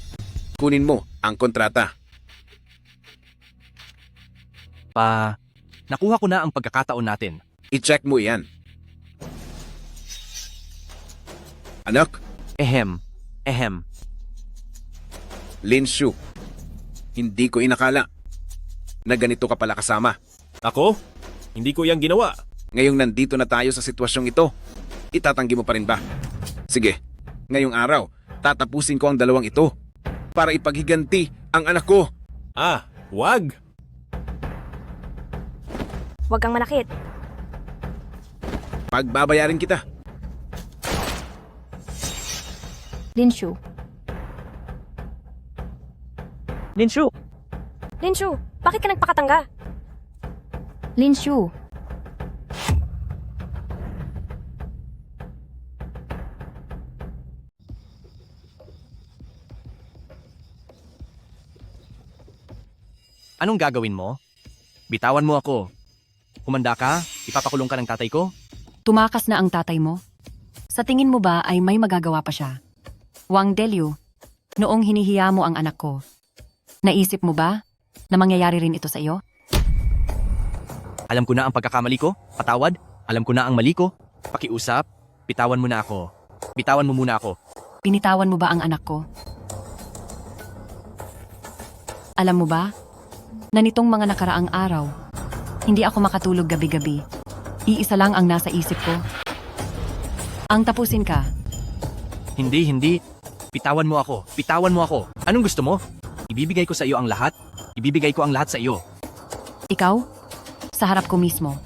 kunin mo ang kontrata. Nakuha ko na ang pagkakataon natin. I-check mo iyan. Anak, Ehem. Linshu, hindi ko inakala na ganito ka pala kasama. Ako? Hindi ko iyang ginawa. Ngayong nandito na tayo sa sitwasyong ito, itatanggi mo pa rin ba? Sige, ngayong araw, tatapusin ko ang dalawang ito para ipaghiganti ang anak ko. Wag! Huwag kang manakit. Pagbabayarin kita. Linshu, Linshu, Linshu, bakit ka nagpakatangga? Linshu, Anong gagawin mo? Bitawan mo ako. Humanda ka? Ipapakulong ka ng tatay ko? Tumakas na ang tatay mo? Sa tingin mo ba ay may magagawa pa siya? Wang Deliu, noong hinihiya mo ang anak ko, naisip mo ba na mangyayari rin ito sa iyo? Alam ko na ang pagkakamali ko. Patawad. Alam ko na ang mali ko. Pakiusap. Bitawan mo na ako. Bitawan mo muna ako. Pinitawan mo ba ang anak ko? Alam mo ba, na nitong mga nakaraang araw, hindi ako makatulog gabi-gabi. Iisa lang ang nasa isip ko. Ang tapusin ka. Hindi. Bitawan mo ako. Bitawan mo ako. Anong gusto mo? Ibibigay ko sa iyo ang lahat. Ibibigay ko ang lahat sa iyo. Ikaw, sa harap ko mismo,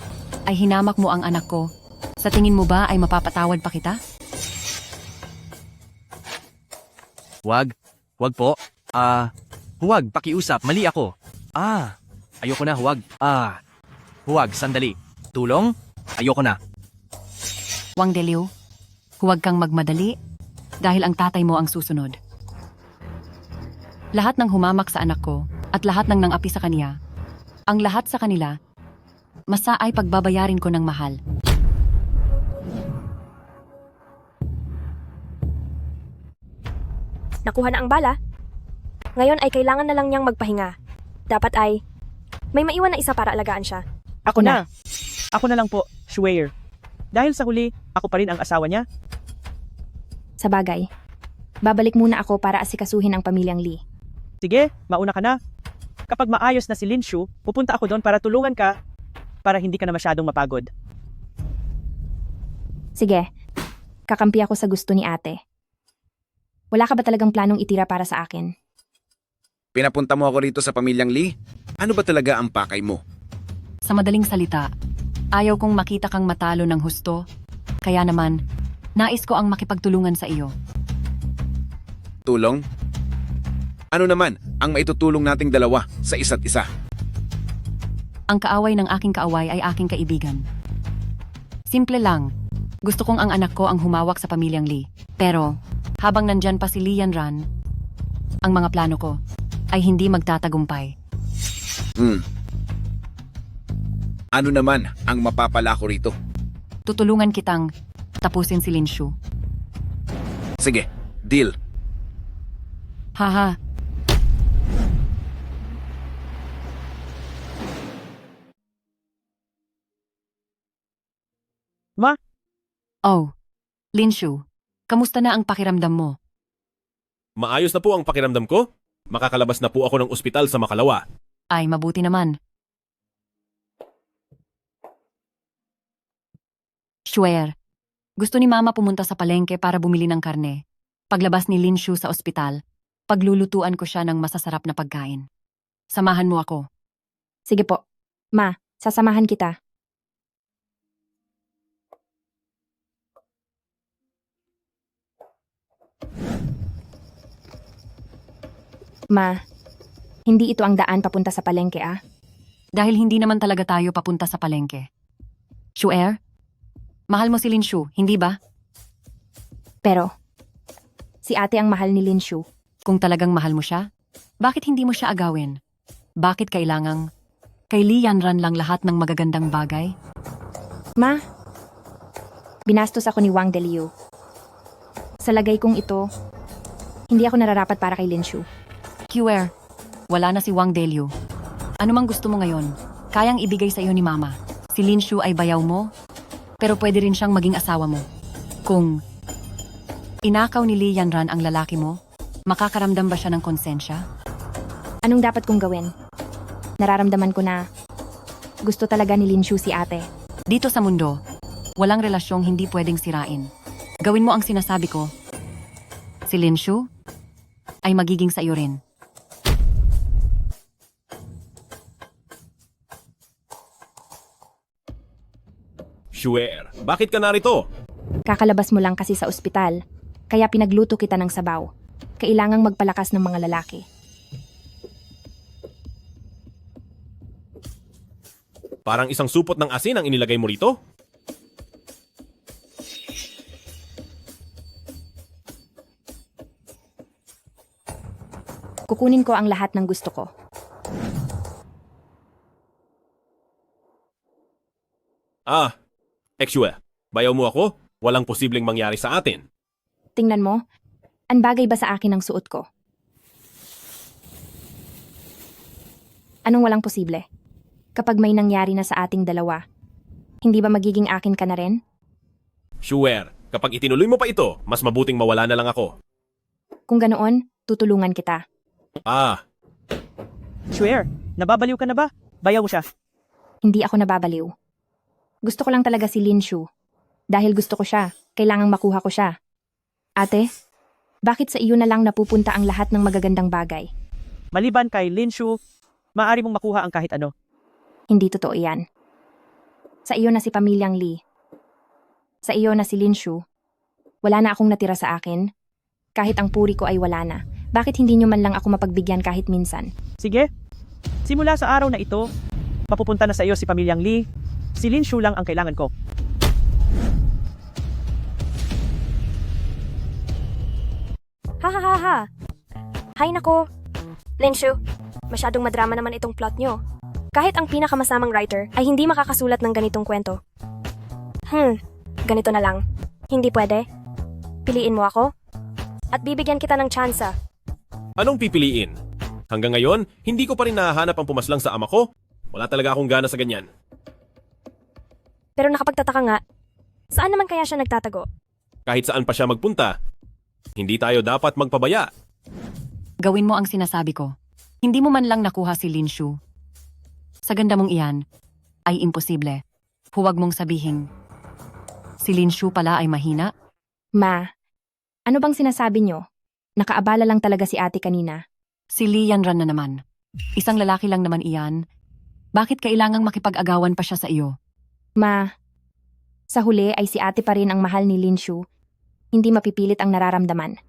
ay hinamak mo ang anak ko. Sa tingin mo ba ay mapapatawad pa kita? Huwag po. Huwag, pakiusap. Mali ako. Ayoko na, huwag. Huwag, sandali. Tulong? Ayoko na. Wang Deliu, huwag kang magmadali dahil ang tatay mo ang susunod. Lahat ng humamak sa anak ko at lahat ng nangapi sa kanya, ang lahat sa kanila, masa ay pagbabayarin ko ng mahal. Nakuha na ang bala. Ngayon ay kailangan na lang niyang magpahinga. Dapat ay may maiwan na isa para alagaan siya. ako na. Ako na lang po, Schwer. Dahil sa huli, ako pa rin ang asawa niya. sa bagay. Babalik muna ako para asikasuhin ang pamilyang Lee. Sige, mauna ka na. Kapag maayos na si Linshu, pupunta ako doon para tulungan ka para hindi ka na masyadong mapagod. Sige, kakampi ako sa gusto ni ate. Wala ka ba talagang planong itira para sa akin? Pinapunta mo ako rito sa pamilyang Lee? Ano ba talaga ang pakay mo? Sa madaling salita, ayaw kong makita kang matalo ng husto. Kaya naman, nais ko ang makipagtulungan sa iyo. Tulong? Ano naman ang maitutulong nating dalawa sa isa't isa? Ang kaaway ng aking kaaway ay aking kaibigan. Simple lang. Gusto kong ang anak ko ang humawak sa pamilyang Lee. Pero, habang nandyan pa si Lian Ran, ang mga plano ko ay hindi magtatagumpay. Ano naman ang mapapala ko rito? Tutulungan kitang tapusin si Linshu. Sige, deal. Haha. Oh, Linshu, kamusta na ang pakiramdam mo? Maayos na po ang pakiramdam ko. Makakalabas na po ako ng ospital sa Makalawa. Ay, mabuti naman. Swear, gusto ni Mama pumunta sa palengke para bumili ng karne. Paglabas ni Linshu sa ospital, paglulutuan ko siya ng masasarap na pagkain. Samahan mo ako. Sige po. Ma, sasamahan kita. Ma, hindi ito ang daan papunta sa palengke ah. Dahil hindi naman talaga tayo papunta sa palengke. Shuer, mahal mo si Linshu, hindi ba? Pero, si ate ang mahal ni Linshu. Kung talagang mahal mo siya, bakit hindi mo siya agawin? Bakit kailangang kay Lee Yanran lang lahat ng magagandang bagay? Ma, binastos ako ni Wang Deliu. Sa lagay kong ito, hindi ako nararapat para kay Linshu. Shuer, wala na si Wang Deliu. Ano mang gusto mo ngayon, kayang ibigay sa iyo ni Mama. Si Linshu ay bayaw mo, pero pwede rin siyang maging asawa mo. Kung inakaw ni Lee Yanran ang lalaki mo, makakaramdam ba siya ng konsensya? Anong dapat kong gawin? Nararamdaman ko na gusto talaga ni Linshu si ate. Dito sa mundo, walang relasyong hindi pwedeng sirain. Gawin mo ang sinasabi ko. Si Linshu ay magiging sa iyo rin. Shuer, bakit ka narito? Kakalabas mo lang kasi sa ospital, kaya pinagluto kita ng sabaw. Kailangang magpalakas ng mga lalaki. Parang isang supot ng asin ang inilagay mo rito? Kukunin ko ang lahat ng gusto ko. Shuer, bayaw mo ako? Walang posibleng mangyari sa atin. Tingnan mo, ang bagay ba sa akin ang suot ko? Anong walang posible? Kapag may nangyari na sa ating dalawa, hindi ba magiging akin ka na rin? Shuer, kapag itinuloy mo pa ito, mas mabuting mawala na lang ako. Kung ganoon, tutulungan kita. Swear, nababaliw ka na ba? Bayaw siya. Hindi ako nababaliw. Gusto ko lang talaga si Linshu. Dahil gusto ko siya, kailangang makuha ko siya. Ate, bakit sa iyo na lang napupunta ang lahat ng magagandang bagay? Maliban kay Linshu, maaari mong makuha ang kahit ano. Hindi totoo yan. Sa iyo na si Pamilyang Lee. Sa iyo na si Linshu. Wala na akong natira sa akin. Kahit ang puri ko ay wala na. Bakit hindi nyo man lang ako mapagbigyan kahit minsan? Sige, simula sa araw na ito, mapupunta na sa iyo si Pamilyang Lee. Si Linshu lang ang kailangan ko. Ha ha ha ha. Hay nako. Linshu, masyadong madrama naman itong plot nyo. Kahit ang pinakamasamang writer ay hindi makakasulat ng ganitong kwento. Ganito na lang. Hindi pwede. Piliin mo ako? At bibigyan kita ng tsansa. Anong pipiliin? Hanggang ngayon, hindi ko pa rin nahahanap ang pumaslang sa ama ko. Wala talaga akong gana sa ganyan. Pero nakapagtataka nga, saan naman kaya siya nagtatago? Kahit saan pa siya magpunta, hindi tayo dapat magpabaya. Gawin mo ang sinasabi ko. Hindi mo man lang nakuha si Linshu. Sa ganda mong iyan, ay imposible. Huwag mong sabihin. Si Linshu pala ay mahina? Ma, ano bang sinasabi nyo? Nakaabala lang talaga si ate kanina. Si Lee Yanran na naman. Isang lalaki lang naman iyan. Bakit kailangang makipag-agawan pa siya sa iyo? Ma, sa huli ay si ate pa rin ang mahal ni Linshu. Hindi mapipilit ang nararamdaman.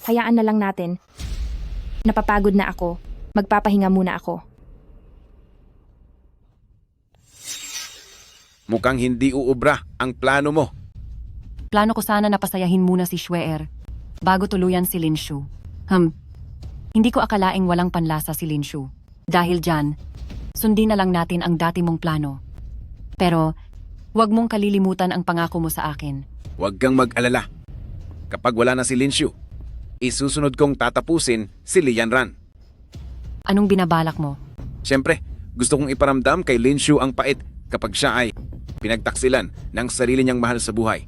Hayaan na lang natin. Napapagod na ako. Magpapahinga muna ako. Mukhang hindi uubra ang plano mo. Plano ko sana na pasayahin muna si Shuer bago tuluyan si Linshu. Hindi ko akalaing walang panlasa si Linshu. Dahil dyan, sundin na lang natin ang dati mong plano. Pero, huwag mong kalilimutan ang pangako mo sa akin. Huwag kang mag-alala. Kapag wala na si Linshu, isusunod kong tatapusin si Lee Yanran. Anong binabalak mo? Siyempre, gusto kong iparamdam kay Linshu ang pait kapag siya ay pinagtaksilan ng sarili niyang mahal sa buhay.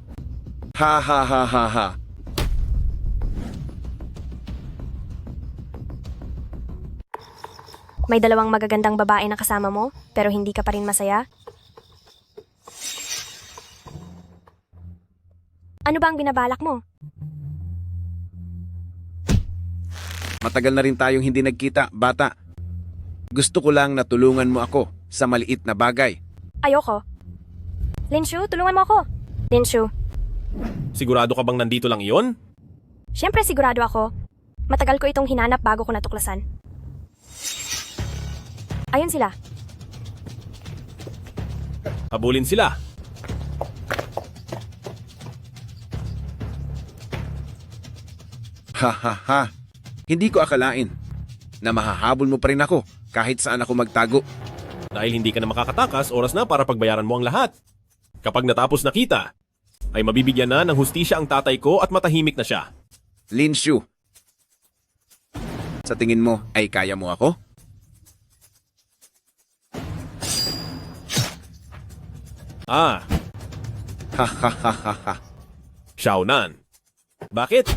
Ha ha ha ha ha. May dalawang magagandang babae na kasama mo, pero hindi ka pa rin masaya? Ano ba ang binabalak mo? Matagal na rin tayong hindi nagkita, bata. Gusto ko lang na tulungan mo ako sa maliit na bagay. Ayoko. Linshu, tulungan mo ako. Linshu, Sigurado ka bang nandito lang iyon? syempre sigurado ako. Matagal ko itong hinanap bago ko natuklasan. Ayun sila. Habulin sila. Ha ha ha. Hindi ko akalain na mahahabol mo pa rin ako kahit saan ako magtago. Dahil hindi ka na makakatakas, oras na para pagbayaran mo ang lahat. Kapag natapos na kita, ay mabibigyan na ng hustisya ang tatay ko at matahimik na siya. Linshu, sa tingin mo ay kaya mo ako? Ah, Ha ha ha ha ha. Xiaonan. Bakit?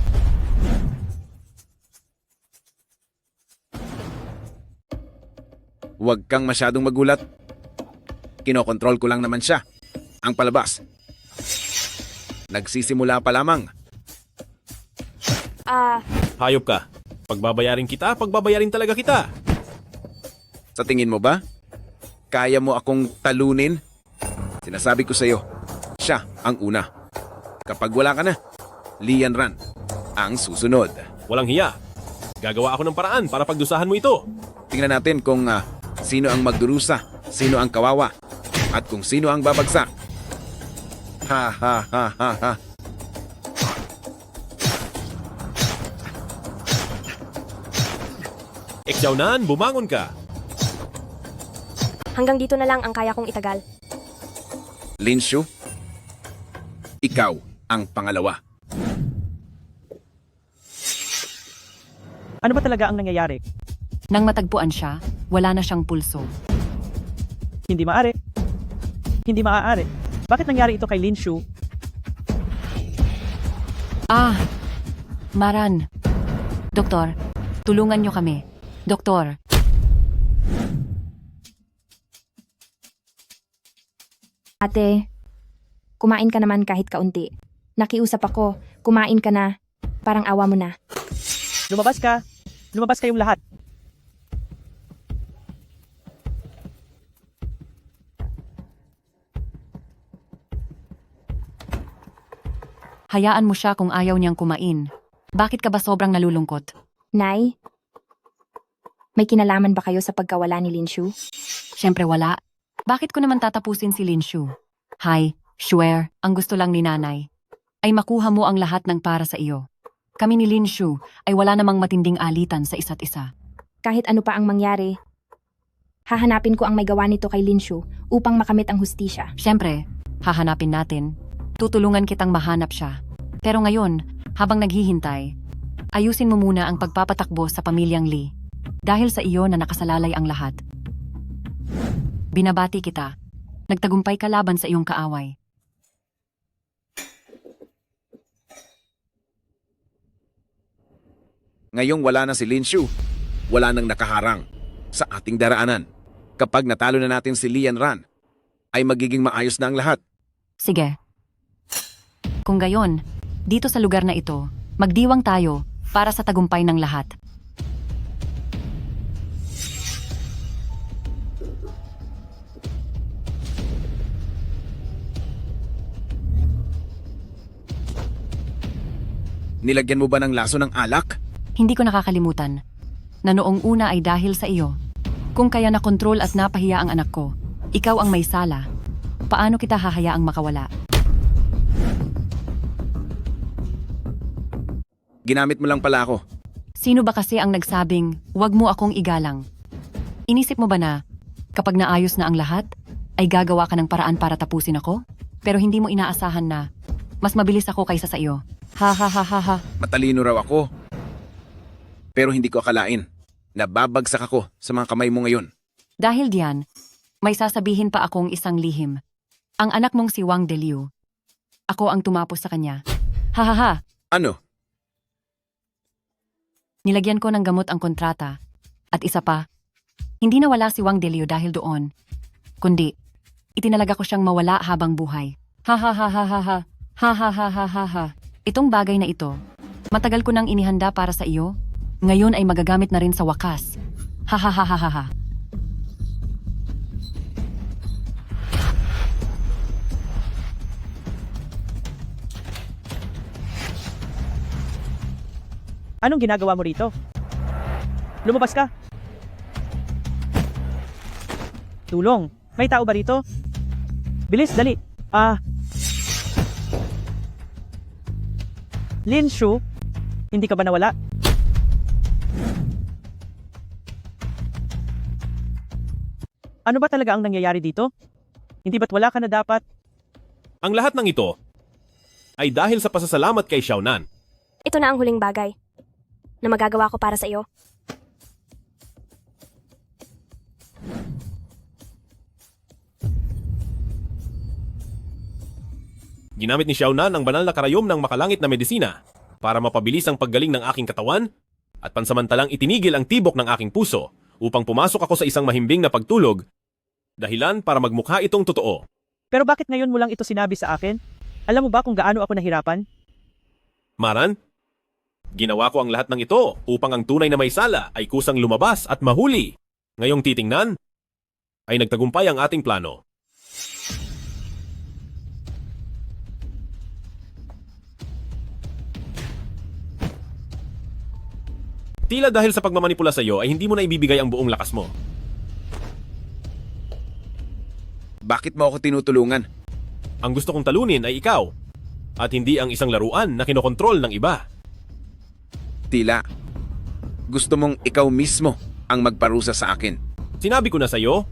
Huwag kang masyadong magulat. Kinokontrol ko lang naman siya. Ang palabas. Nagsisimula pa lamang. Hayop ka. Pagbabayarin kita, pagbabayarin talaga kita. Sa tingin mo ba? Kaya mo akong talunin? Sinasabi ko sa'yo, siya ang una. Kapag wala ka na, Lian Ran ang susunod. Walang hiya. Gagawa ako ng paraan para pagdusahan mo ito. Tingnan natin kung sino ang magdurusa, sino ang kawawa, at kung sino ang babagsak. Ha ha ha ha ha. Xiaonan, bumangon ka. Hanggang dito na lang ang kaya kong itagal. Linshu, ikaw ang pangalawa. Ano ba talaga ang nangyayari? Nang matagpuan siya, wala na siyang pulso. Hindi maaari. Hindi maaari. Bakit nangyari ito kay Linshu? Ah! Maran. Doktor, tulungan niyo kami. Doktor. Ate, kumain ka naman kahit kaunti. Nakiusap ako, kumain ka na. Parang awa mo na. Lumabas ka. Lumabas kayong lahat. Hayaan mo siya kung ayaw niyang kumain. Bakit ka ba sobrang nalulungkot? Nay, may kinalaman ba kayo sa pagkawala ni Linshu? Siyempre wala. Bakit ko naman tatapusin si Linshu? Hi, Shuer, ang gusto lang ni nanay ay makuha mo ang lahat ng para sa iyo. Kami ni Linshu ay wala namang matinding alitan sa isa't isa. Kahit ano pa ang mangyari, hahanapin ko ang may gawa nito kay Linshu upang makamit ang hustisya. Siyempre, hahanapin natin. Tutulungan kitang mahanap siya. Pero ngayon, habang naghihintay, ayusin mo muna ang pagpapatakbo sa pamilyang Lee. Dahil sa iyo na nakasalalay ang lahat. Binabati kita. Nagtagumpay ka laban sa iyong kaaway. Ngayong wala na si Linshu, wala nang nakaharang sa ating daraanan. Kapag natalo na natin si Lian Ran, ay magiging maayos na ang lahat. Sige. Kung gayon, dito sa lugar na ito, magdiwang tayo para sa tagumpay ng lahat. Nilagyan mo ba ng laso ng alak? Hindi ko nakakalimutan na noong una ay dahil sa iyo. Kung kaya nakontrol at napahiya ang anak ko, ikaw ang may sala. Paano kita hahayaang makawala? Ginamit mo lang pala ako. Sino ba kasi ang nagsabing, "Huwag mo akong igalang"? Inisip mo ba na, kapag naayos na ang lahat, ay gagawa ka ng paraan para tapusin ako? Pero hindi mo inaasahan na, mas mabilis ako kaysa sa iyo. Ha ha ha ha ha. Matalino raw ako. Pero hindi ko akalain na babagsak ako sa mga kamay mo ngayon. Dahil diyan, may sasabihin pa akong isang lihim. Ang anak mong si Wang Deliu. Ako ang tumapos sa kanya. Hahaha, Ano? nilagyan ko ng gamot ang kontrata. At isa pa, hindi nawala si Wang Delio dahil doon. Kundi, itinalaga ko siyang mawala habang buhay. Hahaha. Hahaha. Itong bagay na ito, matagal ko nang inihanda para sa iyo. Ngayon ay magagamit na rin sa wakas. Hahaha. Anong ginagawa mo rito? Lumabas ka! Tulong! May tao ba rito? Bilis, dali! Lin Shu? Hindi ka ba nawala? Ano ba talaga ang nangyayari dito? Hindi ba't wala ka na dapat? Ang lahat ng ito ay dahil sa pasasalamat kay Xiaonan. Ito na ang huling bagay na magagawa ko para sa iyo. Ginamit ni Xiaonan ang banal na karayom ng makalangit na medisina para mapabilis ang paggaling ng aking katawan at pansamantalang itinigil ang tibok ng aking puso upang pumasok ako sa isang mahimbing na pagtulog, dahilan para magmukha itong totoo. Pero bakit ngayon mo lang ito sinabi sa akin? Alam mo ba kung gaano ako nahirapan? Maran, ginawa ko ang lahat ng ito upang ang tunay na may sala ay kusang lumabas at mahuli. Ngayong titingnan, ay nagtagumpay ang ating plano. Tila dahil sa pagmamanipula sa iyo ay hindi mo na ibibigay ang buong lakas mo. Bakit mo ako tinutulungan? Ang gusto kong talunin ay ikaw at hindi ang isang laruan na kinokontrol ng iba. Tila, gusto mong ikaw mismo ang magparusa sa akin. Sinabi ko na sa iyo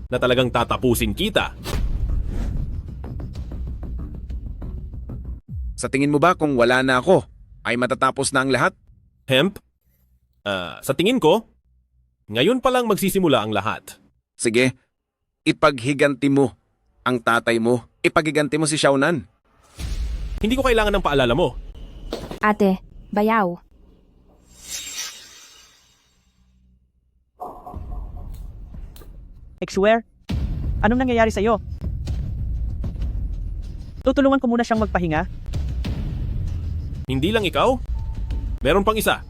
na talagang tatapusin kita. Sa tingin mo ba kung wala na ako, ay matatapos na ang lahat? Hemp? Sa tingin ko, ngayon pa lang magsisimula ang lahat. Sige, ipaghiganti mo ang tatay mo. Ipaghiganti mo si Xiaonan. Hindi ko kailangan ng paalala mo. Ate, bayaw. Exuer? Anong nangyayari sa'yo? Tutulungan ko muna siyang magpahinga. Hindi lang ikaw? Meron pang isa.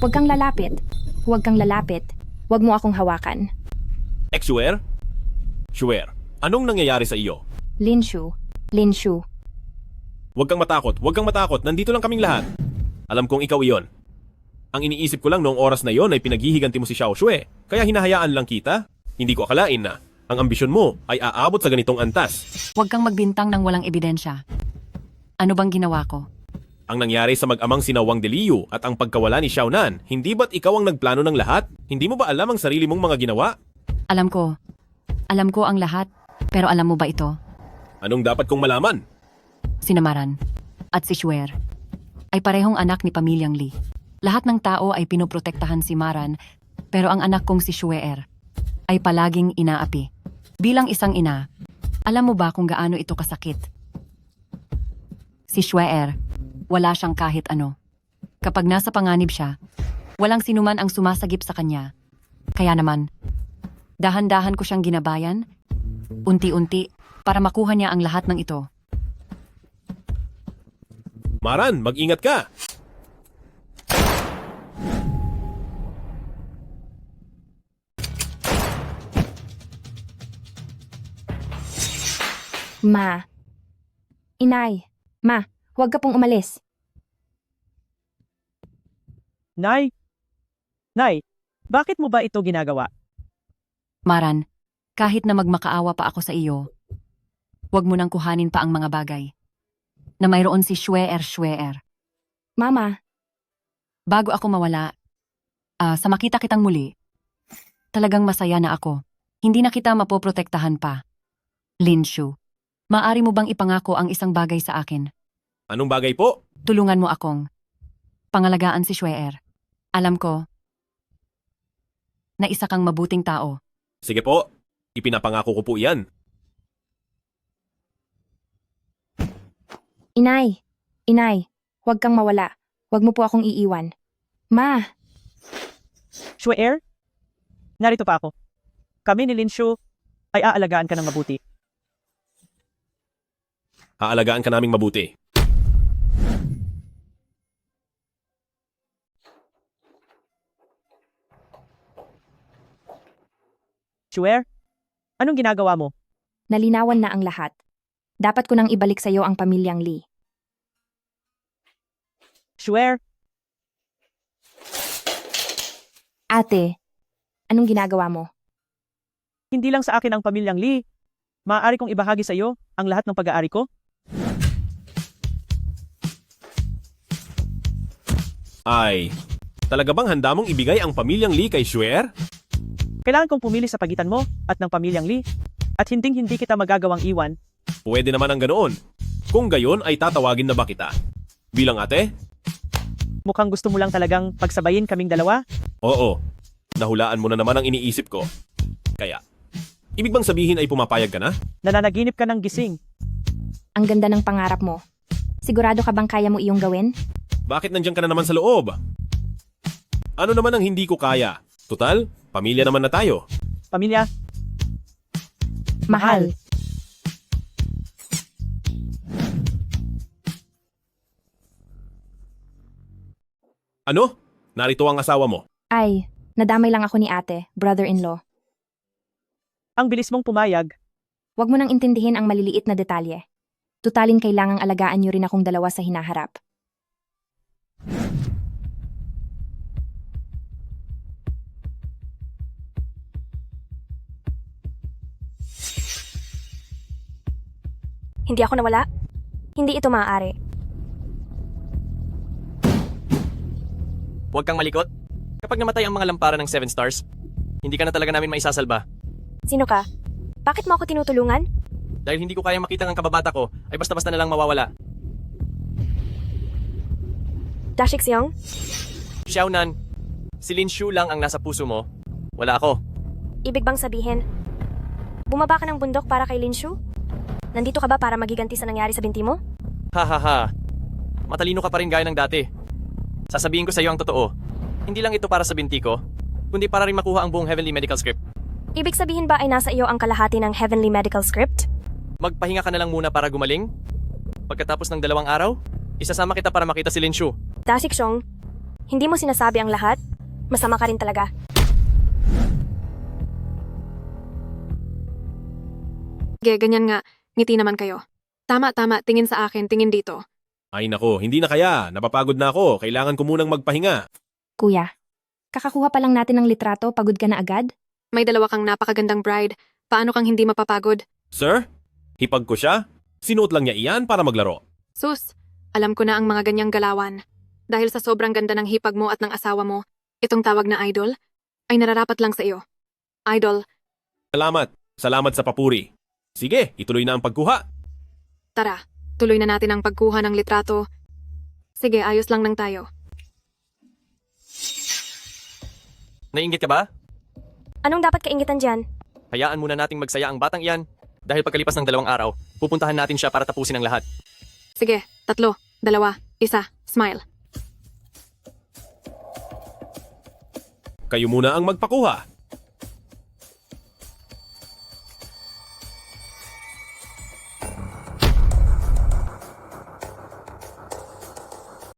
Huwag kang lalapit. Huwag kang lalapit. Huwag mo akong hawakan. Exuer? Shuer, anong nangyayari sa iyo? Lin Shu. Lin Shu. Huwag kang matakot, nandito lang kaming lahat. Alam kong ikaw iyon. Ang iniisip ko lang noong oras na iyon ay pinaghihiganti mo si Xiao Xue, kaya hinahayaan lang kita. Hindi ko akalain na ang ambisyon mo ay aabot sa ganitong antas. Huwag kang magbintang ng walang ebidensya. Ano bang ginawa ko? Ang nangyari sa mag-amang sina Wang Delio at ang pagkawala ni Xiaonan, hindi ba't ikaw ang nagplano ng lahat? Hindi mo ba alam ang sarili mong mga ginawa? Alam ko ang lahat, pero alam mo ba ito? Anong dapat kong malaman? Si Maran at si Shuer ay parehong anak ni pamilyang Li. Lahat ng tao ay pinoprotektahan si Maran, pero ang anak kong si Shuer ay palaging inaapi. Bilang isang ina, alam mo ba kung gaano ito kasakit? Si Shuer, wala siyang kahit ano. Kapag nasa panganib siya, walang sinuman ang sumasagip sa kanya. Kaya naman, dahan-dahan ko siyang ginabayan, unti-unti, para makuha niya ang lahat ng ito. Maran, mag-ingat ka! Ma. Inay. Ma, huwag ka pong umalis. Nay? Nay, bakit mo ba ito ginagawa? Maran, Kahit na magmakaawa pa ako sa iyo, huwag mo nang kuhanin pa ang mga bagay. Na mayroon si Schweer. Mama, Bago ako mawala, sa makita kitang muli, talagang masaya na ako. Hindi na kita mapoprotektahan pa. Linshu, maaari mo bang ipangako ang isang bagay sa akin? Anong bagay po? Tulungan mo akong pangalagaan si Schweer. Alam ko na isa kang mabuting tao. Sige po, ipinapangako ko po iyan. Inay, huwag kang mawala. Huwag mo po akong iiwan. Ma, Schweer? Narito pa ako. Kami ni Linshu ay aalagaan ka ng mabuti. Aalagaan ka naming mabuti. Schweer? Anong ginagawa mo? nalinawan na ang lahat. Dapat ko nang ibalik sa iyo ang pamilyang Lee. Schweer? Ate, anong ginagawa mo? Hindi lang sa akin ang pamilyang Lee. Maaari kong ibahagi sa iyo ang lahat ng pag-aari ko. Ay, talaga bang handa mong ibigay ang pamilyang Lee kay Schweer? Kailangan kong pumili sa pagitan mo at ng pamilyang Lee. At hinding-hindi kita magagawang iwan. Pwede naman ang ganoon. Kung gayon ay tatawagin na ba kita? Bilang ate? Mukhang gusto mo lang talagang pagsabayin kaming dalawa. Oo. Nahulaan mo na naman ang iniisip ko. Kaya, ibig bang sabihin ay pumapayag ka na? Nananaginip ka ng gising. Ang ganda ng pangarap mo. Sigurado ka bang kaya mo iyong gawin? Bakit nandiyan ka na naman sa loob? Ano naman ang hindi ko kaya? Tutal, pamilya naman na tayo. Pamilya, Mahal. Ano? Narito ang asawa mo. Ay, nadamay lang ako ni ate, brother-in-law. ang bilis mong pumayag. Huwag mo nang intindihin ang maliliit na detalye. Tutalin kailangang alagaan niyo rin akong dalawa sa hinaharap. Hindi ako nawala. Hindi ito maaari. Huwag kang malikot. Kapag namatay ang mga lampara ng 7 stars, hindi ka na talaga namin maisasalba. Sino ka? Bakit mo ako tinutulungan? Dahil hindi ko kayang makita ng kababata ko, ay basta-basta na lang mawawala. Dashik Seong? Xiaonan, si Lin Shu lang ang nasa puso mo. Wala ako. Ibig bang sabihin, bumaba ka ng bundok para kay Linshu? Nandito ka ba para magiganti sa nangyari sa binti mo? Ha ha ha. Matalino ka pa rin gaya ng dati. Sasabihin ko sa iyo ang totoo. Hindi lang ito para sa binti ko, kundi para rin makuha ang buong Heavenly Medical Script. Ibig sabihin ba ay nasa iyo ang kalahati ng Heavenly Medical Script? Magpahinga ka na lang muna para gumaling. Pagkatapos ng 2 araw, isasama kita para makita si Lin Shu. Dashik Seong, hindi mo sinasabi ang lahat? Masama ka rin talaga. Ganyan nga. Ngiti naman kayo. Tama, tingin sa akin, tingin dito. Ay nako, hindi na kaya. Napapagod na ako. Kailangan ko munang magpahinga. Kuya, kakakuha pa lang natin ng litrato, pagod ka na agad? May 2 kang napakagandang bride. Paano kang hindi mapapagod? Sir? Hipag ko siya? Sinuot lang niya iyan para maglaro. Sus, alam ko na ang mga ganyang galawan. Dahil sa sobrang ganda ng hipag mo at ng asawa mo, itong tawag na idol ay nararapat lang sa iyo. Idol, Salamat. Salamat sa papuri. Sige, ituloy na ang pagkuha. tara, tuloy na natin ang pagkuha ng litrato. Sige, ayos lang nang tayo. Naiingit ka ba? Anong dapat kaingitan dyan? Hayaan muna nating magsaya ang batang iyan. Dahil pagkalipas ng 2 araw, pupuntahan natin siya para tapusin ang lahat. Sige, 3, 2, 1, smile. Kayo muna ang magpakuha.